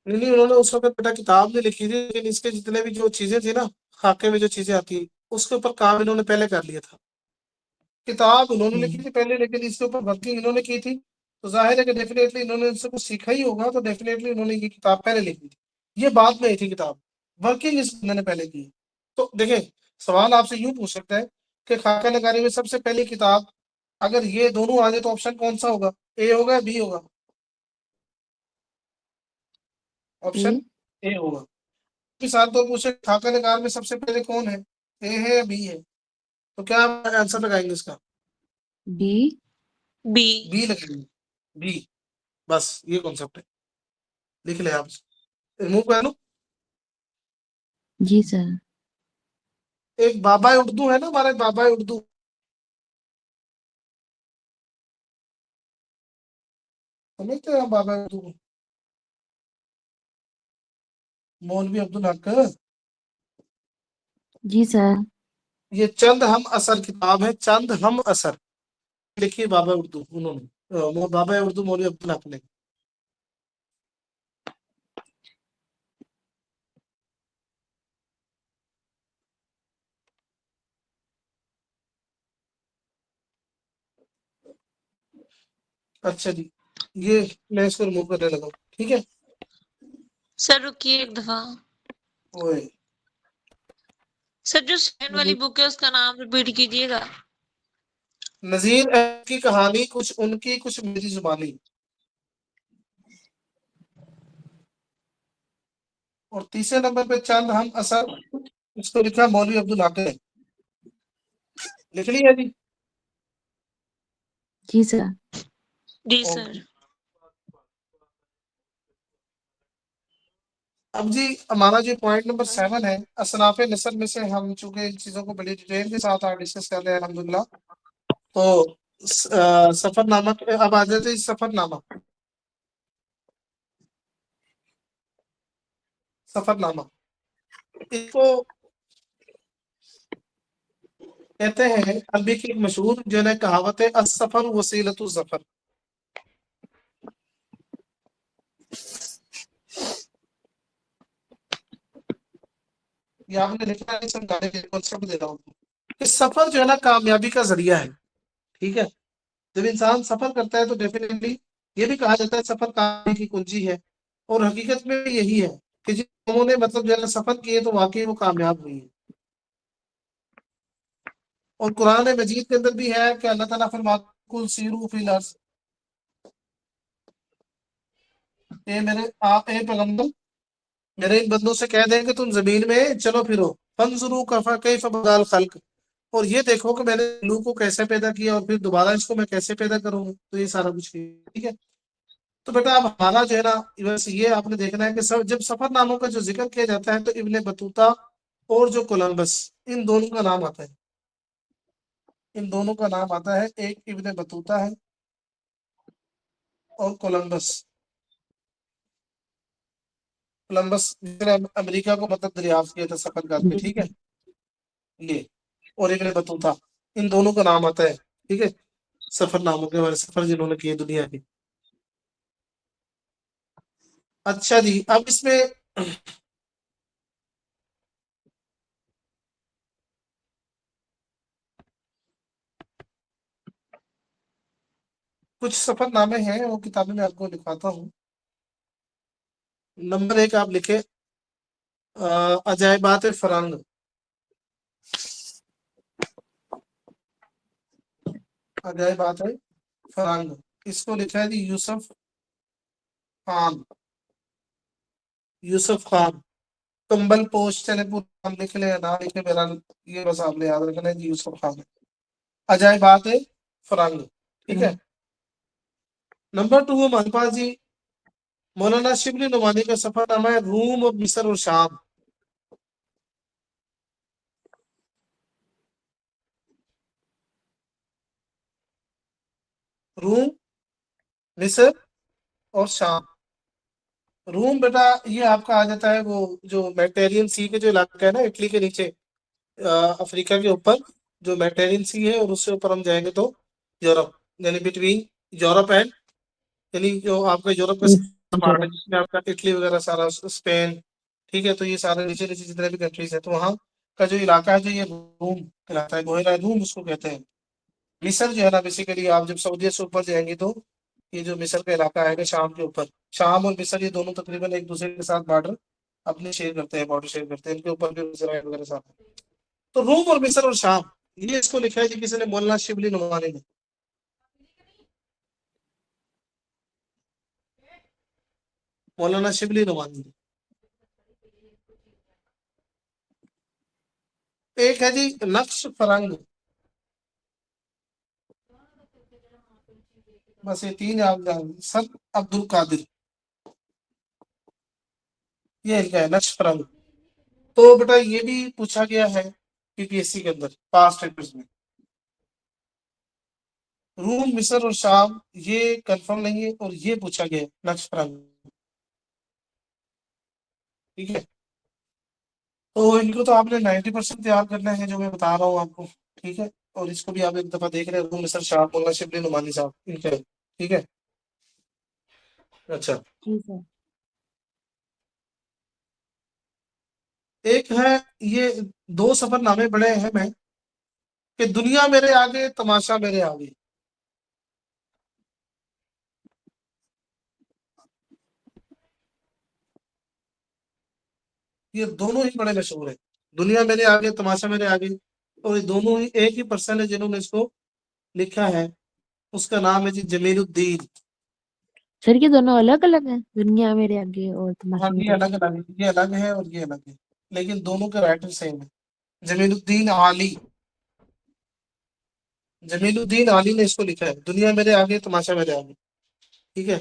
नहीं नहीं, उन्होंने उस वक्त बेटा किताब नहीं लिखी थी, लेकिन इसके जितने भी जो चीजें थी ना, खाके में जो चीजें आती है, उसके ऊपर काम इन्होंने पहले कर लिया था। किताब उन्होंने लिखी थी पहले, लेकिन इसके ऊपर वर्किंग इन्होंने की थी। तो जाहिर है कि डेफिनेटली इन्होंने इनसे कुछ सीखा ही होगा, तो डेफिनेटली उन्होंने ये किताब पहले लिखी थी। ये बाद में आई थी किताब, वर्किंग इन्होंने पहले की। तो देखें, सवाल आपसे यूं पूछ सकता है कि खाका नगारी में सबसे पहली किताब, अगर ये दोनों आ जाए तो ऑप्शन कौन सा होगा, ए होगा बी होगा? Option A. ए होगा। मिसाल तो पूछे खाका नगार में सबसे पहले कौन है, ए है या बी है, तो क्या आप आंसर लगाएंगे इसका? बी। बी। बी लगाएंगे, बी। बस ये कॉन्सेप्ट है, लिख ले आप, रिमूव कर लो। जी सर। एक बाबा उर्दू है ना हमारा, एक बाबा उर्दू, समझते हैं आप बाबा उर्दू को? मौलवी अब्दुल हक। जी सर। ये चंद हम असर किताब है, चंद हम असर, लिखी बाबा उर्दू उन्होंने, बाबा उर्दू मौलवी अब्दुल हक ने। अच्छा जी, ये मैं इसको रिमूव करने लगा हूँ, ठीक है। सर रुकिए एक दफा। ओए सर जो सेकंड वाली बुक है उसका नाम रिपीट कीजिएगा। नजीर अहमद की कहानी, कुछ उनकी कुछ मेरी जुबानी। और तीसरे नंबर पे चंद हम असर, इसको लिखा मौलवी अब्दुल हाकिम ने। लिख लिया जी। जी सर। जी सर। ओके। अब जी हमारा जो पॉइंट नंबर 7 है, असनाफे नस्ल में से हम चूंकि इन चीजों को बड़ी डिटेल के साथ आज डिस्कस कर रहे हैं अल्हम्दुलिल्लाह, तो सफरनामा अब आ जाते हैं सफरनामा। सफरनामा इसको कहते हैं, अरबी की एक मशहूर जो है कहावत है, असफर वसीलतु ज़फर। ये आपने लिखा है, समझाने के कॉन्सेप्ट दे रहा हूँ कि सफर जो है ना कामयाबी का जरिया है, ठीक है। जब इंसान सफर करता है तो डेफिनेटली ये भी कहा जाता है सफर कामयाबी की कुंजी है। और हकीकत में यही है कि जिन लोगों ने मतलब जो है ना सफर किए तो वाकई वो कामयाब हुई है। और कुरान मजीद के अंदर भी है कि अल्लाह ताला फरमाता है, कुल सीरू फिल अर्ज़, ए मेरे ए पैगंबर, मेरे इन बंदों से कह दें कि तुम जमीन में चलो फिरो, फंजुरू कैफ बदाल खल्क, और ये देखो कि मैंने लू को कैसे पैदा किया और फिर दोबारा इसको मैं कैसे पैदा करूंगा। तो ये सारा कुछ ठीक है। तो बेटा अब हमारा जो है ना, बस ये आपने देखना है कि जब सफरनामों का जो जिक्र किया जाता है तो इब्ने बतूता और जो कोलंबस, इन दोनों का नाम आता है। इन दोनों का नाम आता है, एक इब्ने बतूता है और कोलंबस। कोलंबस जिसने अमेरिका को मतलब दरियाफ्त किया था सफर करके, ठीक है। ये और इब्ने बतूता, इन दोनों का नाम आता है, ठीक है, सफरनामों के बारे, सफर जिन्होंने किए दुनिया के। अच्छा जी, अब इसमें कुछ सफरनामे हैं, वो किताबें मैं आपको दिखाता हूँ। नंबर 1 आप लिखे, अजायबात फरंग। अजायबात है फरंग, इसको लिखा है जी यूसुफ खान। यूसुफ खान। कंबल पोश, चले पूरा नाम लिख ले या ना लिखे मेरा, ये बस आपने याद रखना है जी, यूसुफ खान है। अजायबात फरंग, ठीक है। नंबर 2 हमारे पास जी मौलाना शिबली नुमानी का सफरनामा है, रूम और मिस्र और शाम। रूम, मिस्र और शाम। रूम बेटा ये आपका आ जाता है वो जो मेडिटेरियन सी के जो इलाका है ना, इटली के नीचे, अफ्रीका के ऊपर जो मेडिटेरियन सी है, और उससे ऊपर हम जाएंगे तो यूरोप, यानी बिटवीन यूरोप एंड, यानी जो आपका यूरोप का पार्ट है जिसमें आपका इटली वगैरह सारा, स्पेन, ठीक है। तो ये सारे नीचे नीचे जितने भी कंट्रीज है, तो वहाँ का जो इलाका है जो ये रूम कहलाता है, गोहेरा रूम उसको कहते हैं। मिस्र जो है ना, बेसिकली आप जब सऊदीया से ऊपर जाएंगे तो ये जो मिस्र का इलाका है शाम के ऊपर, शाम और मिस्र ये दोनों तकरीबन एक दूसरे के साथ बॉर्डर अपने शेयर करते हैं, बॉर्डर शेयर करते हैं, इनके ऊपर भी इसराइल वगैरह साथ है। तो रूम और मिस्र और शाम, ये इसको लिखा है जी किसी ने, मौलाना शिबली नुमानी ने। मौलाना शिबली नुमानी ने। एक है जी नक्श फरंग, बस ये 3 आप जान, सर अब्दुल कादिर, ये इनका है नक्श फरंग। तो बेटा ये भी पूछा गया है पीपीएससी के अंदर पास्ट पेपर्स में। रूम, मिस्र और शाम ये कंफर्म नहीं है, और ये पूछा गया है नक्श फरंग, ठीक है। तो इनको तो आपने 90% तैयार करना है जो मैं बता रहा हूँ आपको, ठीक है। और इसको भी आप एक दफा देख रहे हो, मिस्र शाह मोल्ला शिबली नुमानी साहब इनके हैं, ठीक है। अच्छा, जी सर। एक है ये, 2 सफरनामे बड़े अहम हैं कि दुनिया मेरे आगे तमाशा मेरे आगे। ये दोनों ही बड़े मशहूर है। दुनिया मेरे आगे तमाशा मेरे आगे, और ये दोनों ही एक ही पर्सन है जिन्होंने इसको लिखा है। उसका नाम है जी जमीलुद्दीन। सर ये दोनों अलग अलग हैं, दुनिया मेरे आगे और हाँ, तमाशा ये मेरे अलग आगे। अलग है, ये अलग है और ये अलग है, लेकिन दोनों के राइटर सेम है। जमीलुद्दीन आली, जमीलुद्दीन आली ने इसको लिखा है, दुनिया मेरे आगे तमाशा मेरे आगे। ठीक है।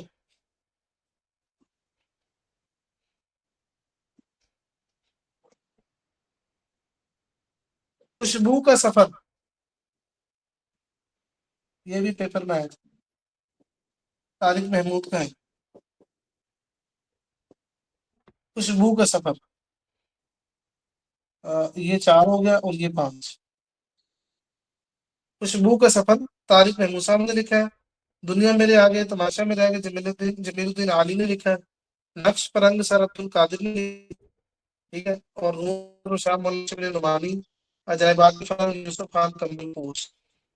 खुशबू का सफर, ये भी पेपर में आया था, तारिक महमूद का है। खुशबू का सफर, ये 4 हो गया और ये 5। खुशबू का सफर तारिक महमूद साहब ने लिखा है। दुनिया मेरे आगे तमाशा मेरे आगे जमीलुद्दीन जमीलुद्दीन आली ने लिखा है। नक्श परंग सर अब्दुल कादिर ने, ठीक है। और नूर शाह मोहम्मद शबीर नुमानी, अजायबात की फन यूसुफ खान कम्बोज,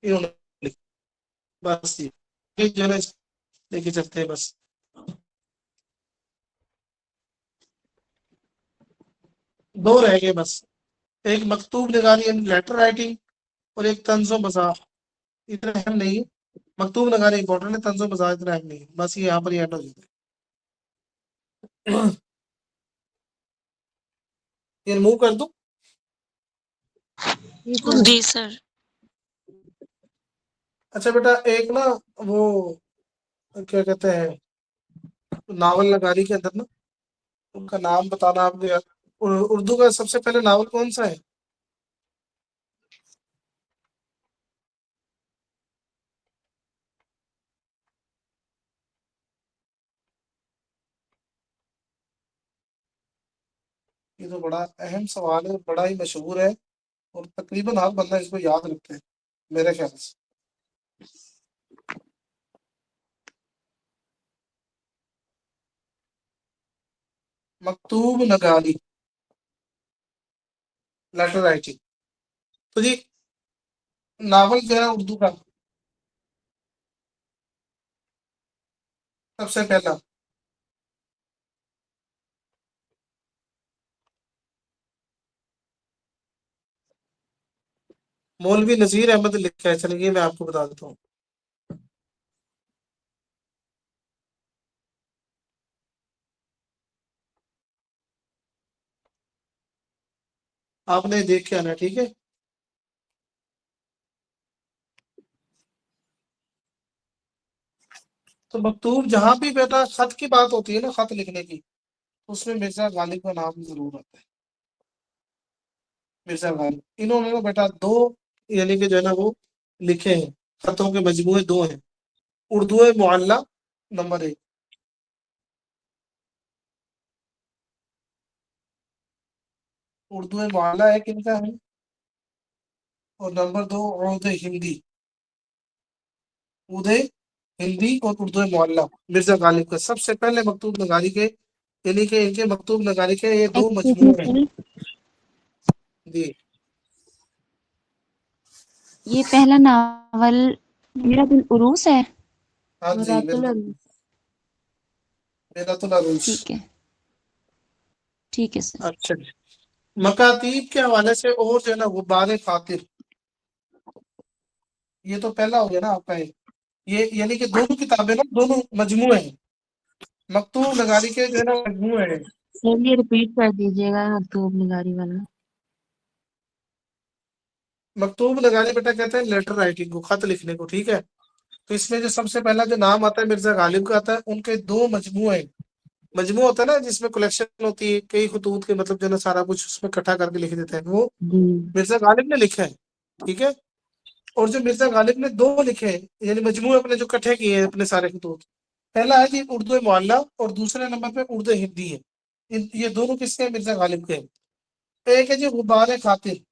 इन्होंने लिखा। बस ये जो है ना, लेके चलते हैं बस। दो रह गए बस, एक मकतूब निगारी यानी लेटर राइटिंग, और एक तंज़ो मज़ाह। इतना अहम नहीं है, मकतूब नगारी इंपॉर्टेंट है, तंज़ो मज़ाह इतना अहम नहीं है। बस ये यहाँ पर ही एंड हो जाता है। ये रिमूव कर दूं? ठीक है। जी सर। अच्छा बेटा, एक ना वो क्या कहते हैं, नावल नगारी के अंदर ना, उनका नाम बताना आपने यार। उर्दू का सबसे पहले नावल कौन सा है? ये तो बड़ा अहम सवाल है, बड़ा ही मशहूर है, और तकरीबन हर बंदा इसको याद रखते हैं मेरे ख्याल से। मकतूब नगारी, लेटर राइटिंग। तो जी नावल जो है उर्दू का सबसे पहला, मौलवी नजीर अहमद लिखा है। चलिए मैं आपको बता देता हूँ। आपने देख के आना, ठीक है। तो मकतूब जहां भी बेटा खत की बात होती है ना, खत लिखने की, तो उसमें मिर्जा गालिब का नाम जरूर आता है। मिर्जा गालिब, इन्होंने ना बेटा दो, यानी कि जो है ना वो लिखे हैं, खतों के मजमूए दो हैं। उर्दू मुअल्ला नंबर 1, उर्दू मुअल्ला है किनका है, और नंबर 2 उर्दू हिंदी, उदय हिंदी और उर्दू मुअल्ला, मिर्जा गालिब का सबसे पहले मकतूब नगारी के, यानी कि इनके मकतूब नगारी के ये 2 एक्सक्यूज मी मजमूए हैं। सर, जी ये पहला नावल मेरा दिल उरूस है। हाँ जी मुरातुल बिल्कुल, अरूज। मेरा तो अरूज। ठीक है सर। अच्छा जी। मकातीब के हवाले से और जो है ना गुब्बारे खातिर, ये तो पहला हो गया ना आपका ये यानी कि दोनों किताबें ना दोनों मजमूए हैं, मकतूब नगारी के जो है ना मजमूए हैं। सर ये रिपीट कर दीजिएगा मकतूब निगारी वाला। मकतूब नगारी बेटा कहते हैं लेटर राइटिंग को, खत लिखने को, ठीक है। तो इसमें जो सबसे पहला जो नाम आता है मिर्जा गालिब का आता है, उनके 2 मजमूए हैं। मजमू होता है ना जिसमें कलेक्शन होती है कई खतूत के, मतलब जो है ना सारा कुछ उसमें इकट्ठा करके लिख देते हैं, वो जी। मिर्जा गालिब ने लिखा है, ठीक है। और जो मिर्जा गालिब ने 2 लिखे हैं, यानी मजमू अपने जो इकट्ठे किए हैं अपने सारे खतूत, पहला है जी उर्दू मुअल्ला और दूसरे नंबर पे उर्दू हिंदी है। ये दोनों किसके हैं? मिर्जा गालिब के हैं। एक है जी गुब्बारे खातिर,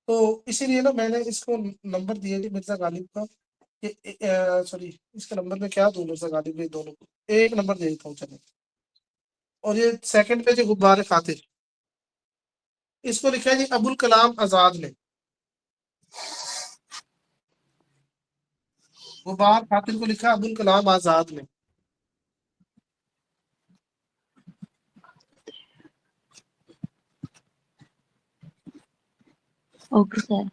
तो इसीलिए ना मैंने इसको नंबर दिया जी मिर्जा गालिब का। सॉरी, इसका नंबर में क्या दूं मिर्जा गालिब के दोनों को, एक नंबर दे देता हूँ चलो। और ये सेकंड पे जी गुब्बारे खातिर, इसको लिखा है जी अबुल कलाम आजाद ने। गुब्बार खातिर को लिखा अबुल कलाम आजाद ने। Okay sir.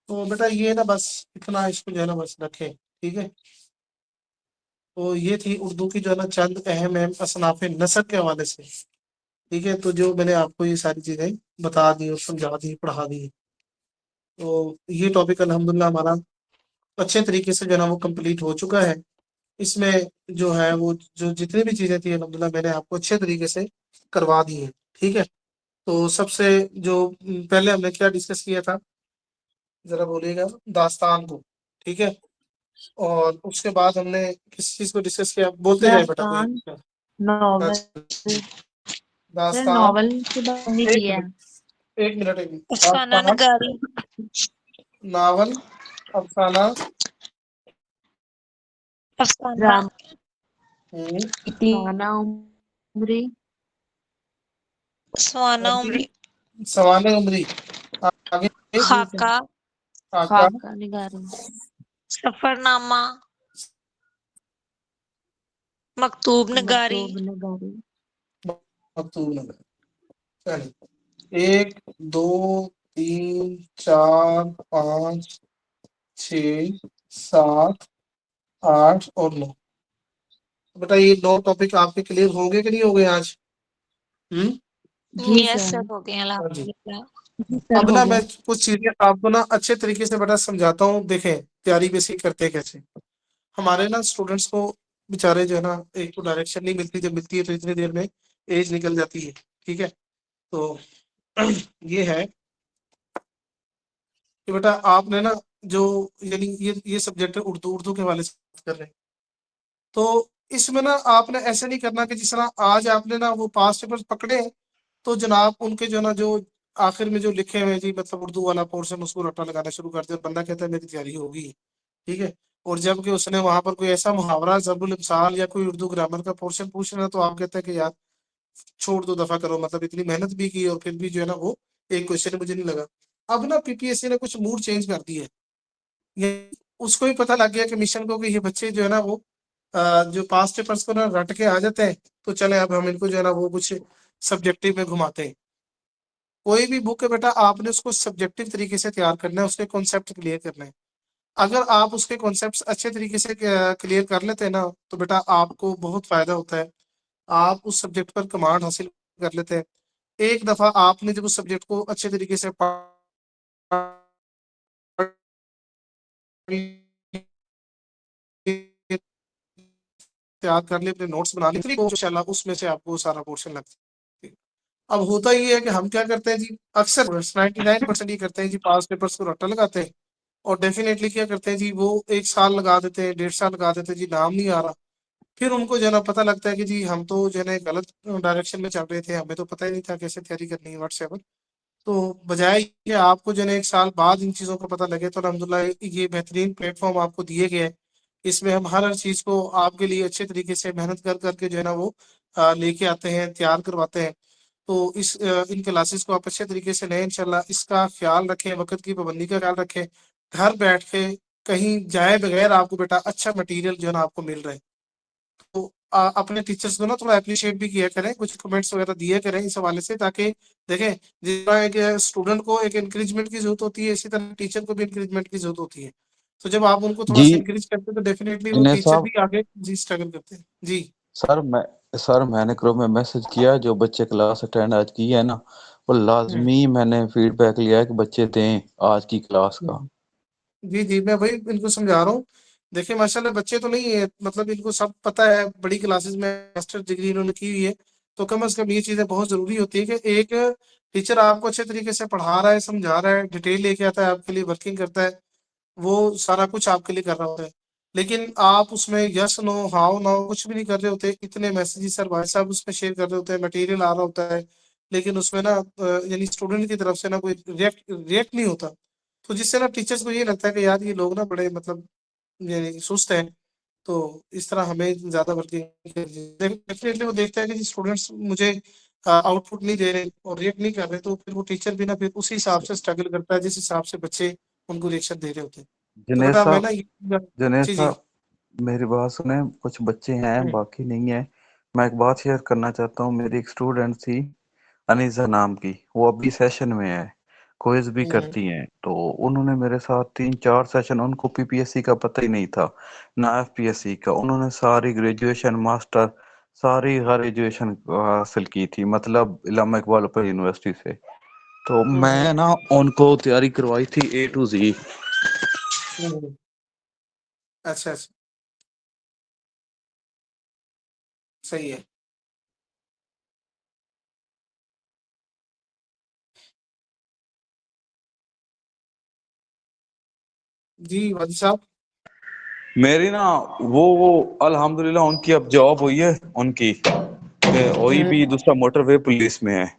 तो बेटा ये ना बस इतना इसको जो है ना बस रखे, ठीक है। तो ये थी उर्दू की जो है ना चंद अहम अहम असनाफ नसब के हवाले से, ठीक है। तो जो मैंने आपको ये सारी चीजें बता दी और समझा दी, पढ़ा दी, तो ये टॉपिक अल्हम्दुलिल्लाह हमारा अच्छे तरीके से जो है ना वो कंप्लीट हो चुका है। इसमें जो है वो जो जितनी भी चीजें थी अल्हम्दुलिल्लाह मैंने आपको अच्छे तरीके से करवा दी है, ठीक है। तो सबसे जो पहले हमने क्या डिस्कस किया था, जरा बोलिएगा, दास्तान को, ठीक है। और उसके बाद हमने किस चीज को डिस्कस किया, बोलते जाए बेटा कोई। दास्तान, नॉवल। अच्छा, सर दास्तान, नॉवल के बारे में एक किया है। मिनट एक मिनट एक मिनट, अफसाना दास्तान, नगारी, नावल, अफसाना, अफसाना, ड्रामा, हम्म, खाना उम्री, स्वाना और उम्री, सवाने उमरी, आगे जी सर, खाका, आका, खाका निगारी, सफरनामा, मकतूब नगारी, मकतूब निगारी। मकतूब नगर। चलिए, 1 2 3 4 5 6 7 8 और 9। बेटा ये 9 टॉपिक आपके क्लियर होंगे कि नहीं हो गए आज? जी यस सर। सर, हो गए हाँ जी। अल्हम्दुलिल्लाह। जी सर, अब हो ना गया। मैं कुछ चीजें आपको ना अच्छे तरीके से बेटा समझाता हूँ, देखें तैयारी बेसिक करते हैं कैसे। हमारे ना स्टूडेंट्स को बेचारे जो है ना एक तो डायरेक्शन नहीं मिलती, जब मिलती है तो इतनी देर में एज निकल जाती है, ठीक है। तो ये है कि बेटा आपने ना जो यानी ये सब्जेक्ट है उर्दू, उर्दू के हवाले से बात कर रहे हैं। तो इसमें ना आपने ऐसे नहीं करना कि जिस तरह आज आपने ना वो पास पेपर्स पकड़े, तो जनाब उनके जो ना जो आखिर में जो लिखे हुए हैं जी, मतलब उर्दू वाला पोर्शन, उसको रट्टा लगाना शुरू कर दिया। बंदा कहता है मेरी तैयारी होगी, ठीक है। और जबकि उसने वहां पर कोई ऐसा मुहावरा, ज़रबुल इम्साल या कोई उर्दू ग्रामर का पोर्शन पूछ रहा है, तो आप कहते हैं कि यार छोड़ दो, दफा करो, मतलब इतनी मेहनत भी की और फिर भी जो है ना वो एक क्वेश्चन मुझे नहीं लगा। अब ना पीपीएससी ने कुछ मूड चेंज कर दिया है। ये उसको ही पता लग गया कि मिशन को, कि ये बच्चे जो है ना वो जो पास्ट पेपर्स को ना रट के आ जाते हैं, तो चले अब हम इनको जो है ना वो कुछ सब्जेक्टिव में घुमाते हैं। कोई भी बुक है बेटा, आपने उसको सब्जेक्टिव तरीके से तैयार करना है, उसके कॉन्सेप्ट क्लियर करने हैं। अगर आप उसके कॉन्सेप्ट अच्छे तरीके से क्लियर कर लेते हैं ना, तो बेटा आपको बहुत फायदा होता है। आप उस सब्जेक्ट पर कमांड हासिल कर लेते हैं। एक दफा आपने जब उस सब्जेक्ट को अच्छे तरीके से तैयार कर लिए, अपने नोट्स बना लिए, तो इंशाल्लाह उसमें से आपको सारा पोर्शन लगता है। अब होता ही है कि हम क्या करते हैं जी, अक्सर 99% ये करते हैं जी, पास पेपर्स को रट्टा लगाते हैं और डेफिनेटली क्या करते हैं जी, वो 1 साल लगा देते हैं, 1.5 साल लगा देते हैं जी, नाम नहीं आ रहा। फिर उनको जो है ना पता लगता है कि जी हम तो जो है ना गलत डायरेक्शन में चल रहे थे, हमें तो पता ही नहीं था कैसे तैयारी करनी है व्हाट्सएप। तो बजाय कि आपको जो है ना 1 साल बाद इन चीज़ों का पता लगे, तो अल्हम्दुलिल्लाह ये बेहतरीन प्लेटफॉर्म आपको दिए गए हैं। इसमें हम हर हर चीज़ को आपके लिए अच्छे तरीके से मेहनत कर करके जो है ना वो लेके आते हैं, तैयार करवाते हैं। तो इन क्लासेस को आप अच्छे तरीके से लें इंशाल्लाह। इसका ख्याल रखें, वक्त की पाबंदी का ख्याल रखें, घर बैठ के कहीं जाए बगैर आपको बेटा अच्छा मटेरियल जो है ना आपको मिल रहा है। तो अपने टीचर्स को ना थोड़ा अप्रिशिएट भी किया करें, कुछ कमेंट्स वगैरह दिया करें इस हवाले से, ताकि देखें जिस तरह एक स्टूडेंट को एक इंकरेजमेंट की जरूरत होती है, इसी तरह टीचर को भी इंकरेजमेंट की जरूरत होती है। तो जब आप उनको थोड़ा जी सा इंकरेज करते हैं, तो डेफिनेटली वो जिनेश टीचर साहब, भी आगे जी स्ट्रगल करते हैं जी। मैंने ग्रुप में मैसेज किया, जो बच्चे क्लास अटेंड आज की है ना, वो हम्म लाजमी मैंने फीडबैक लिया है कि बच्चे दें आज की क्लास का। जी जी, मैं वही इनको समझा रहा हूँ। देखिए माशाल्लाह बच्चे तो नहीं है, मतलब इनको सब पता है, बड़ी क्लासेस में मास्टर डिग्री इन्होंने की हुई है। तो कम से कम ये चीजें बहुत जरूरी होती है कि एक टीचर आपको अच्छे तरीके से पढ़ा रहा है, समझा रहा है, डिटेल लेके आता है, आपके लिए वर्किंग करता है, वो सारा कुछ आपके लिए कर रहा होता है। लेकिन आप उसमें यस नो हाउ नो कुछ भी नहीं कर रहे होते, इतने मैसेजेस सर भाई साहब उसमें शेयर कर रहे होते हैं, मटेरियल आ रहा होता है, लेकिन उसमें ना यानी स्टूडेंट की तरफ से ना कोई रिएक्ट रिएक्ट नहीं होता। तो जिससे ना टीचर्स को ये लगता है कि यार ये लोग ना बड़े मतलब यानी सुस्त हैं। तो इस तरह हमें ज्यादा वर्किंग डेफिनेटली वो देखता है कि स्टूडेंट्स मुझे आउटपुट नहीं दे रहे और रिएक्ट नहीं कर रहे, तो फिर वो टीचर भी ना फिर उसी हिसाब से स्ट्रगल करता है जिस हिसाब से बच्चे उनको रिएक्शन दे रहे होते हैं। तो जिनेश बेटा मैं साहब ना जिनेश जी जी। साहब मेरी बात सुने। कुछ बच्चे हैं, हम्म बाकी नहीं है। मैं एक बात शेयर करना चाहता हूँ। मेरी एक स्टूडेंट थी, अनीसा नाम की, वो अभी सेशन में है, क्विज भी हम्म, करती हैं। तो उन्होंने मेरे साथ 3-4 सेशन, उनको पीपीएससी का पता ही नहीं था ना एफपीएससी का। उन्होंने सारी ग्रेजुएशन मास्टर सारी हर एजुकेशन हासिल की थी, मतलब इलामा इकबाल ओपन यूनिवर्सिटी से। तो हम्म, मैं ना उनको तैयारी करवाई थी ए टू जी। हम्म। अच्छा अच्छा, सही है। जी वजी साहब। मेरी ना वो अल्हम्दुलिल्लाह उनकी अब जॉब हुई है उनकी, वही हम्म, भी दूसरा मोटरवे पुलिस में है।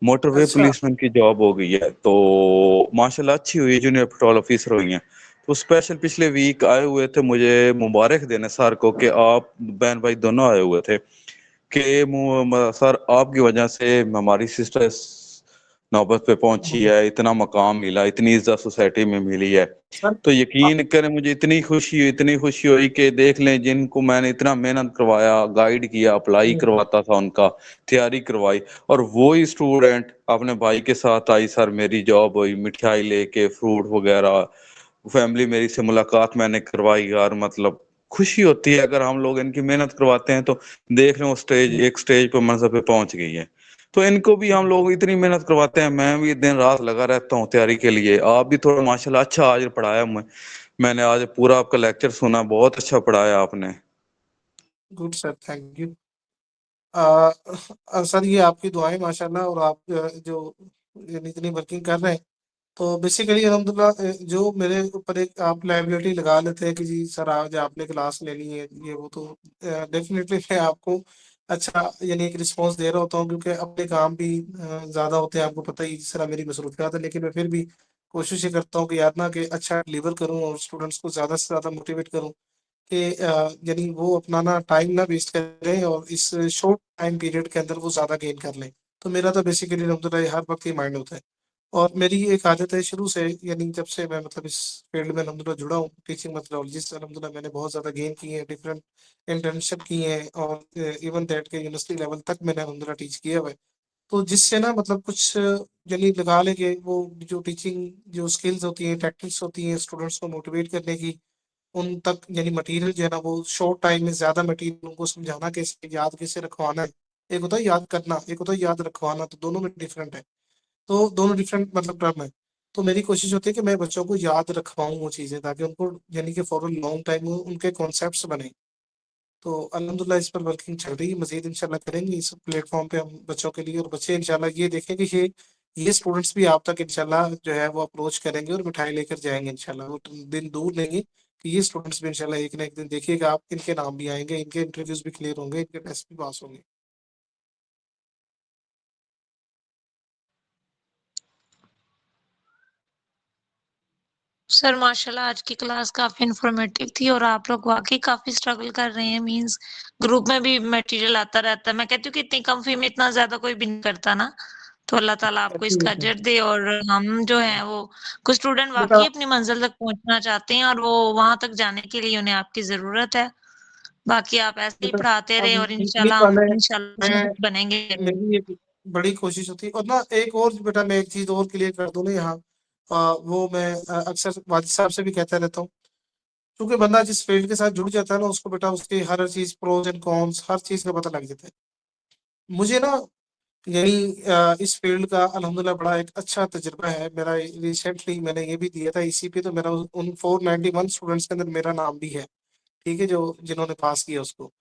मोटरवे अच्छा। पुलिस में उनकी जॉब हो गई है, तो माशाल्लाह अच्छी हुई है, जूनियर पेट्रोल ऑफिसर हुई हैं। तो स्पेशल पिछले वीक आए हुए थे मुझे मुबारक देने सर को, कि आप बहन भाई दोनों आए हुए थे कि सर आपकी वजह से हमारी सिस्टर नौबत पे पहुंची हम्म, है, इतना मकाम मिला, इतनी इज्जत सोसाइटी में मिली है। सर। तो आ- यकीन करें मुझे इतनी खुशी हुई कि देख लें, जिनको मैंने इतना मेहनत करवाया, गाइड किया, अप्लाई हम्म, करवाता था उनका, तैयारी करवाई, और वो ही स्टूडेंट अपने भाई के साथ आई, सर मेरी जॉब हुई, मिठाई लेके फ्रूट वगैरह, फैमिली मेरी से मुलाकात मैंने करवाई। यार मतलब खुशी होती है अगर हम लोग इनकी मेहनत करवाते हैं। तो देख रहे हो स्टेज, हम्म, एक स्टेज पर मंजिल पे पहुंच गई है। तो इनको भी हम लोग इतनी मेहनत करवाते हैं, मैं भी दिन रात लगा रहता हूँ तैयारी के लिए। आप भी थोड़ा माशाल्लाह अच्छा आज पढ़ाया, मैंने आज पूरा आपका लेक्चर सुना, बहुत अच्छा पढ़ाया आपने। Good sir, thank you. Sir ये आपकी दुआएं माशाल्लाह, और आप जो यानी इतनी वर्किंग कर रहे हैं, तो बेसिकली अलहमदुलिल्लाह जो मेरे ऊपर एक आप लाइबिलिटी लगा लेते हैं कि जी सर आज आपने क्लास लेनी है ये वो, तो डेफिनेटली मैं आपको अच्छा यानी एक रिस्पांस दे रहा होता हूँ, क्योंकि अपने काम भी ज़्यादा होते हैं, आपको पता ही जिस तरह मेरी मसरूफियात है, लेकिन मैं फिर भी कोशिश ये करता हूँ कि यार ना कि अच्छा डिलीवर करूँ और स्टूडेंट्स को ज़्यादा से ज़्यादा मोटिवेट करूँ कि यानी वो अपना ना टाइम ना वेस्ट करें और इस शॉर्ट टाइम पीरियड के अंदर वो ज़्यादा गेन कर लें। तो मेरा तो बेसिकली अलहमदुलिल्लाह हर वक्त ये माइंड होता है। और मेरी एक आदत है शुरू से, यानी जब से मैं मतलब इस फील्ड में अलहमदुलिल्लाह जुड़ा हूँ, टीचिंग मेथोडोलॉजी से अलहमदुलिल्लाह मैंने बहुत ज़्यादा गेन की है, डिफरेंट इंटर्नशिप की है, और इवन दैट के यूनिवर्सिटी लेवल तक मैंने अलहमदुलिल्लाह टीच किया हुआ है। तो जिससे ना मतलब कुछ यानी लगा लेंगे वो जो टीचिंग जो स्किल्स होती हैं, टेक्निक्स होती हैं स्टूडेंट्स को मोटिवेट करने की, उन तक यानी मटेरियल जो है ना वो शॉर्ट टाइम में ज्यादा मटेरियल उनको समझाना कैसे, याद कैसे रखवाना है। एक होता है याद करना, एक होता है याद रखवाना, तो दोनों में डिफरेंट है। तो दोनों डिफरेंट मतलब टर्म है। तो मेरी कोशिश होती है कि मैं बच्चों को याद रखवाऊं वो चीजें, ताकि उनको यानी कि फॉर लॉन्ग टाइम उनके कॉन्सेप्ट्स बने। तो अल्हम्दुलिल्लाह इस पर वर्किंग चल रही है, मजीद इंशाल्लाह करेंगे इस प्लेटफॉर्म पे हम बच्चों के लिए, और बच्चे इंशाल्लाह ये देखें कि ये स्टूडेंट्स भी आप तक इंशाल्लाह जो है वो अप्रोच करेंगे और मिठाई लेकर जाएंगे इंशाल्लाह। वो दिन दूर नहीं कि ये स्टूडेंट्स भी इंशाल्लाह एक ना एक दिन देखिएगा आप, इनके नाम भी आएंगे, इनके इंटरव्यूज भी क्लियर होंगे, इनके टेस्ट भी पास होंगे। सर माशाल्लाह आज की क्लास काफी इंफॉर्मेटिव थी और आप लोग वाकई काफी स्ट्रगल कर रहे हैं। मींस ग्रुप में भी मटेरियल आता रहता है। मैं कहती हूँ कि इतनी कम फी में इतना ज्यादा कोई भी नहीं करता ना। तो अल्लाह ताला आपको अच्छी इसका बात है। अजर दे। और हम जो है वो कुछ स्टूडेंट बेटा वाकई अपनी मंजिल तक पहुंचना चाहते हैं और वो वहां तक जाने के लिए उन्हें आपकी जरूरत है। बाकी आप ऐसे ही बेटा पढ़ाते अब रहे और ये इंशाल्लाह हम वाले इंशाल्लाह मैं बनेंगे। मेरी एक बड़ी कोशिश होती है। और ना एक और बेटा मैं एक चीज और क्लियर कर दूं ना यहाँ, वो मैं अक्सर वाजिद साहब से भी कहता रहता हूँ, क्योंकि बंदा जिस फील्ड के साथ जुड़ जाता है ना उसको बेटा उसकी हर चीज प्रोज एंड कॉन्स हर चीज का पता लग जाता है। मुझे ना यही इस फील्ड का अल्हम्दुलिल्लाह बड़ा एक अच्छा तजुर्बा है मेरा। रिसेंटली मैंने ये भी दिया था इसी पे, तो मेरा उन 491 स्टूडेंट्स के अंदर मेरा नाम भी है। ठीक है, जो जिन्होंने पास किया उसको,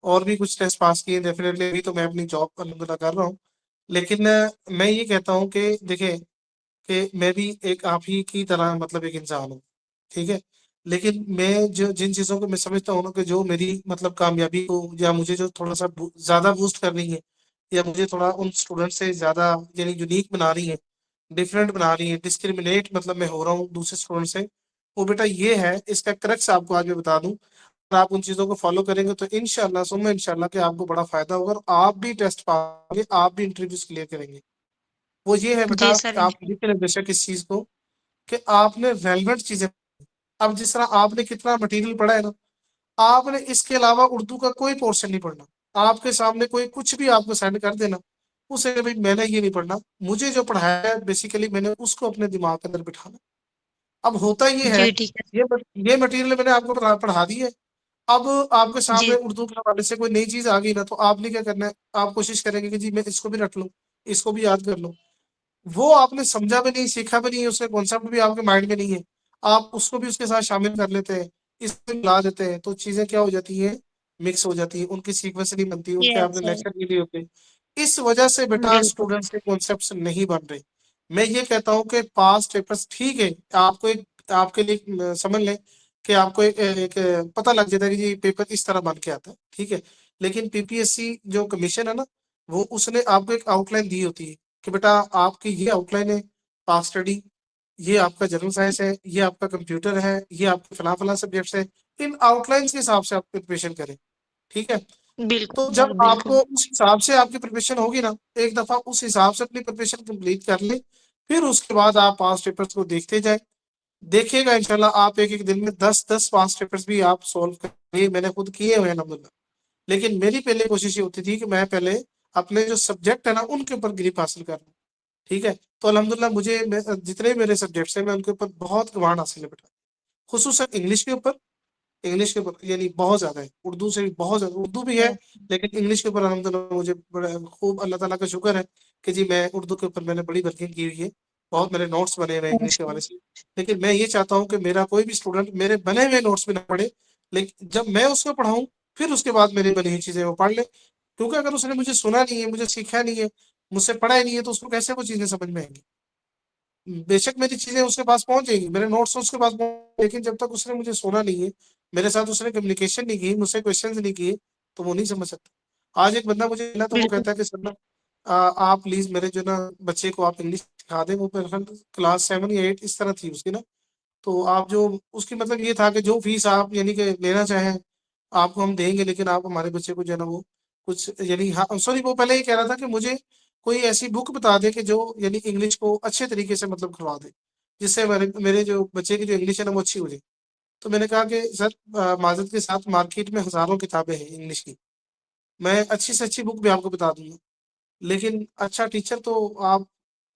और भी कुछ टेस्ट पास किए डेफिनेटली। अभी तो मैं अपनी जॉब अल्हम्दुलिल्लाह कर रहा हूँ, लेकिन मैं ये कहता हूँ कि देखिए कि मैं भी एक आप ही की तरह मतलब एक इंसान हूँ। ठीक है, लेकिन मैं जो जिन चीज़ों को मैं समझता हूँ ना कि जो मेरी मतलब कामयाबी को या मुझे जो थोड़ा सा ज़्यादा बूस्ट करनी है, या मुझे थोड़ा उन स्टूडेंट से ज़्यादा यानी यूनिक बना रही है, डिफरेंट बना रही है, डिस्क्रिमिनेट मतलब मैं हो रहा हूँ दूसरे स्टूडेंट से, वो बेटा ये है इसका क्रक्स आपको आज मैं बता दूं। अगर आप उन चीज़ों को फॉलो करेंगे तो इंशाल्लाह सुम्मा इंशाल्लाह कि आपको बड़ा फायदा होगा, और आप भी टेस्ट पाओगे, आप भी इंटरव्यूज क्लियर करेंगे। वो ये है बेटा, जी सर आप लिख लें बेशक इस चीज़ को, कि आपने रेलिवेंट चीज़ें, अब जिस तरह आपने कितना मटेरियल पढ़ा है ना, आपने इसके अलावा उर्दू का कोई पोर्शन नहीं पढ़ना। आपके सामने कोई कुछ भी आपको सेंड कर देना, उसे भाई मैंने ये नहीं पढ़ना, मुझे जो पढ़ाया है बेसिकली मैंने उसको अपने दिमाग के अंदर बिठाना। अब होता ये है, जी ठीक है। ये मटेरियल मैंने आपको पढ़ा दी है। अब आपके सामने जी उर्दू के हवाले से कोई नई चीज आ गई ना, तो आपने क्या करना है, आप कोशिश करेंगे कि जी मैं इसको भी रट लूं, इसको भी याद कर लूं। वो आपने समझा भी नहीं, सीखा भी नहीं, उसका कॉन्सेप्ट भी आपके माइंड में नहीं है, आप उसको भी उसके साथ शामिल कर लेते हैं, इसमें मिला देते हैं, तो चीजें क्या हो जाती है, मिक्स हो जाती है, उनकी सीक्वेंस नहीं बनती, उनके यस आपने सर, लेक्चर नहीं लिए होते। इस वजह से बेटा बिल्कुल। स्टूडेंट्स के कॉन्सेप्ट नहीं बन रहे। मैं ये कहता हूँ कि पास पेपर्स ठीक है, आपको एक आपके लिए समझ लें कि आपको एक पता लग जाता है कि जी पेपर इस तरह बन के आता है, ठीक है। लेकिन पीपीएससी जो कमीशन है ना, वो उसने आपको एक आउटलाइन दी होती है कि बेटा आपकी ये आउटलाइन है, पास स्टडी, ये आपका जनरल साइंस है, ये आपका कंप्यूटर है, ये आपके फला फला सब्जेक्ट्स है। इन आउटलाइंस के हिसाब से आप प्रिपरेशन करें, ठीक है। तो बिल्कुल जब सर, बिल्कुल। आपको उस हिसाब से आपकी प्रिपरेशन होगी ना, एक दफा उस हिसाब से अपनी प्रिपरेशन कंप्लीट कर ले, फिर उसके बाद आप पास पेपर्स को देखते जाए। देखिएगा इंशाल्लाह आप एक एक दिन में 10-10 पास पेपर्स भी आप सोल्व करेंगे, मैंने खुद किए हुए हैं अल्हम्दुलिल्लाह। लेकिन मेरी पहले कोशिश ये होती थी कि मैं पहले अपने जो सब्जेक्ट है ना उनके ऊपर ग्रिप हासिल कर लूं, ठीक है। तो अल्हम्दुलिल्लाह मुझे जितने मेरे सब्जेक्ट्स हैं मैं उनके ऊपर बहुत कमांड हासिल है बेटा, खुसूसन इंग्लिश के ऊपर। इंग्लिश के ऊपर यानी बहुत ज्यादा है, उर्दू से भी बहुत ज्यादा, उर्दू भी है, यस। लेकिन इंग्लिश के ऊपर अल्हम्दुलिल्लाह मुझे बड़ा खूब अल्लाह ताला का शुक्र है कि जी मैं उर्दू के ऊपर मैंने बड़ी वर्किंग की हुई है, बहुत मेरे नोट्स बने हुए हैं इंग्लिश के हवाले से। लेकिन मैं ये चाहता हूँ कि मेरा कोई भी स्टूडेंट मेरे बने हुए नोट्स भी ना पढ़े, लेकिन जब मैं उसको पढ़ाऊँ फिर उसके बाद मेरी बनी हुई चीजें वो पढ़ ले। क्योंकि अगर उसने मुझे सुना नहीं है, मुझे सीखा नहीं है, मुझसे पढ़ा ही नहीं है, तो उसको कैसे वो चीजें समझ में आएंगी। बेशक मेरी चीजें उसके पास पहुंच जाएंगी, मेरे नोट्स उसके पास पहुंच, लेकिन जब तक उसने मुझे सुना नहीं है, मेरे साथ उसने कम्युनिकेशन नहीं की, मुझसे क्वेश्चंस नहीं किए, तो वो नहीं समझ सकता। आज एक बंदा मुझे मिला तो वो बिल्कुल। कहता है कि सर ना आप प्लीज मेरे जो ना बच्चे को आप इंग्लिश सिखा दें, वो क्लास 7 या 8 इस तरह थी उसकी ना। तो आप जो उसकी मतलब ये था कि जो फीस आप यानी कि लेना चाहें आपको हम देंगे, लेकिन आप हमारे बच्चे को जो है ना वो कुछ यानी, हाँ सॉरी, वो पहले ये कह रहा था कि मुझे कोई ऐसी बुक बता दे कि जो यानी इंग्लिश को अच्छे तरीके से मतलब करवा दे, जिससे मेरे मेरे जो बच्चे की जो इंग्लिश है ना वो अच्छी हो जाए। तो मैंने कहा कि सर माजरत के साथ मार्केट में हजारों किताबें हैं इंग्लिश की, मैं अच्छी से अच्छी बुक भी आपको बता दूंगा, लेकिन अच्छा टीचर तो आप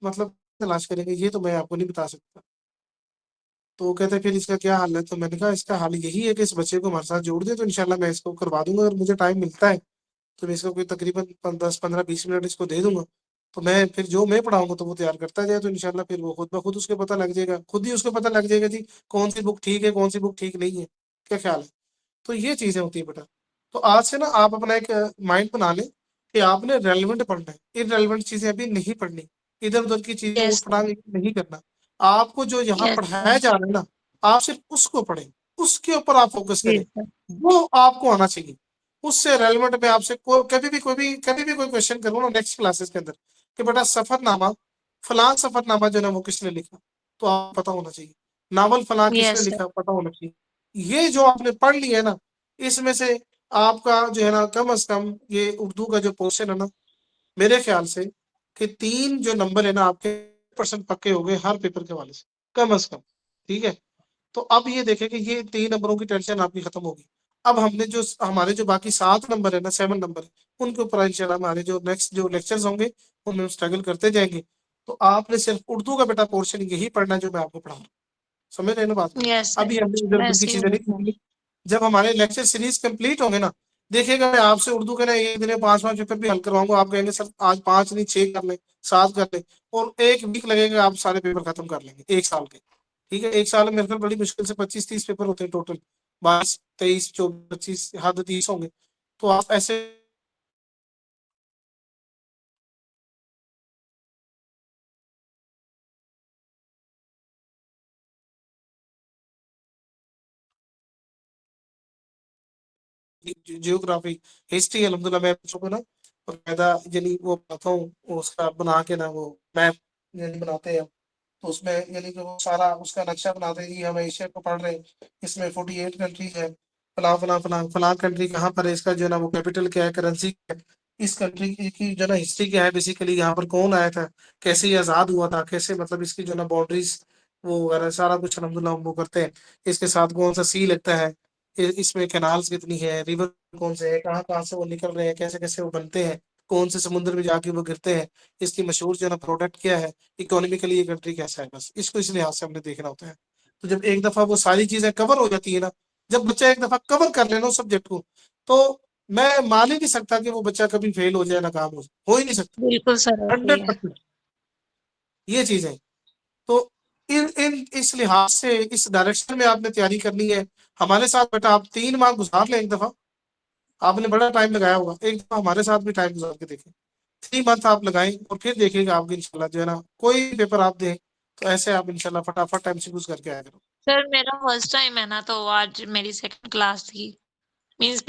मतलब तलाश करेंगे, ये तो मैं आपको नहीं बता सकता। तो वो कहते फिर इसका क्या हल है, तो मैंने कहा इसका हल यही है कि इस बच्चे को हमारे साथ जोड़ दे, तो इंशाल्लाह मैं इसको करवा दूंगा, अगर मुझे टाइम मिलता है तो मैं इसको कोई तकरीबन 10-15-20 मिनट इसको दे दूंगा। तो मैं फिर जो मैं पढ़ाऊंगा तो वो तैयार करता जाए, तो इंशाल्लाह फिर वो खुद ब खुद उसको पता लग जाएगा, खुद ही उसको पता लग जाएगा जी कौन सी बुक ठीक है, कौन सी बुक ठीक नहीं है। क्या ख्याल है। तो ये चीजें होती है बेटा। तो आज से ना आप अपना एक माइंड बना लें कि आपने रेलिवेंट पढ़ना है, इनरेलीवेंट चीजें अभी नहीं पढ़नी, इधर उधर की चीजें यस ऊट सर। पटांग नहीं करना। आपको जो यहाँ यस पढ़ाया सर। जा रहा है ना, आप सिर्फ उसको पढ़ें, उसके ऊपर आप फोकस जी करें, सर। वो आपको आना चाहिए। उससे रेलिवेंट में आपसे कभी भी कोई क्वेश्चन करूँ ना नेक्स्ट क्लासेस के अंदर कि बेटा सफरनामा, फलां सफरनामा जो है ना वो किसने लिखा, तो आप पता होना चाहिए। नावल फलां किसने यस सर। लिखा, पता होना चाहिए। ये जो आपने पढ़ लिया है ना, इसमें से आपका जो है ना कम से कम ये उर्दू का जो पोर्शन है ना, मेरे ख्याल से कि 3 जो नंबर है ना आपके % पक्के हो गए हर पेपर के वाले से, कम से कम, ठीक है। तो अब ये देखें कि ये 3 नंबरों की टेंशन आपकी खत्म होगी। अब हमने जो हमारे जो बाकी 7 नंबर है ना, 7 नंबर है, उनके ऊपर इंशाल्लाह हमारे जो नेक्स्ट जो लेक्चर्स होंगे उनमें हम स्ट्रगल करते जाएंगे। तो आपने सिर्फ उर्दू का बेटा पोर्शन यही पढ़ना है जो मैं आपको पढ़ा रहा हूँ, समझ रहे हैं ना बात को। Yes sir. अभी हमने इधर उधर की ऐसे ही चीजें होगा नहीं सर। सीखनी। जब हमारे लेक्चर सीरीज कंप्लीट होंगे ना, देखिएगा मैं आपसे उर्दू के ना एक दिन में 5-5 पेपर भी हल करवाऊंगा, आप कहेंगे सर आज 5 नहीं 6 कर ले, 7 कर ले, और 1 वीक लगेगा आप सारे पेपर खत्म कर लेंगे 1 साल के। ठीक है, 1 साल में मेरे ख्याल बड़ी मुश्किल से 25-30 पेपर होते हैं टोटल, 22-23-24-25 हद 30 होंगे। तो आप ऐसे जियोग्राफी, हिस्ट्री अल्हम्दुलिल्लाह मैं बच्चों को ना बाकायदा यानी वो बताता हूँ, वो उसका बना के ना वो मैप यानी बनाते हैं, तो उसमें यानी कि वो सारा उसका नक्शा बनाते हैं जी हम एशिया को पढ़ रहे हैं, इसमें 48 कंट्रीज है, फलां फलां फलां फलां कंट्री कहाँ पर है, इसका जो है ना वो कैपिटल क्या है, करेंसी क्या है, इस कंट्री की जो है ना हिस्ट्री क्या है, बेसिकली यहाँ पर कौन आया था, कैसे ये आज़ाद हुआ था, कैसे मतलब इसकी जो है ना बाउंड्रीज वो वगैरह सारा कुछ अलहमदुल्ला हम वो करते हैं। इसके साथ कौन सा सी लगता है, इसमें कैनाल्स कितनी है, रिवर कौन से है, कहाँ कहाँ से वो निकल रहे हैं, कैसे कैसे वो बनते हैं, कौन से समुद्र में जाके वो गिरते हैं, इसकी मशहूर जो है ना प्रोडक्ट क्या है, इकोनॉमिकली ये कंट्री कैसा है, बस इसको इस लिहाज से हमने देखना होता है। तो जब एक दफा वो सारी चीजें कवर हो जाती है ना, जब बच्चा एक दफा कवर कर लेना उस सब्जेक्ट को, तो मैं मान ही नहीं सकता कि वो बच्चा कभी फेल हो जाए, नाकाम हो ही नहीं सकता। बिल्कुल सर, ऐसे ही है। 100% ये चीज है। तो इन इन इस लिहाज से इस डायरेक्शन में आपने तैयारी करनी है। हमारे साथ बेटा आप 3 माह गुजार लें एक दफा, आपने बड़ा टाइम लगाया होगा, एक दफा हमारे साथ भी टाइम गुजार के देखें, 3 मंथ आप लगाएं और फिर देखिएगा आपकी इंशाल्लाह जो है ना, कोई पेपर आप दें तो ऐसे आप इंशाल्लाह फटाफट एमसीक्यूज करके आया करो। सर मेरा फर्स्ट टाइम है ना, तो आज मेरी सेकंड क्लास थी, मींस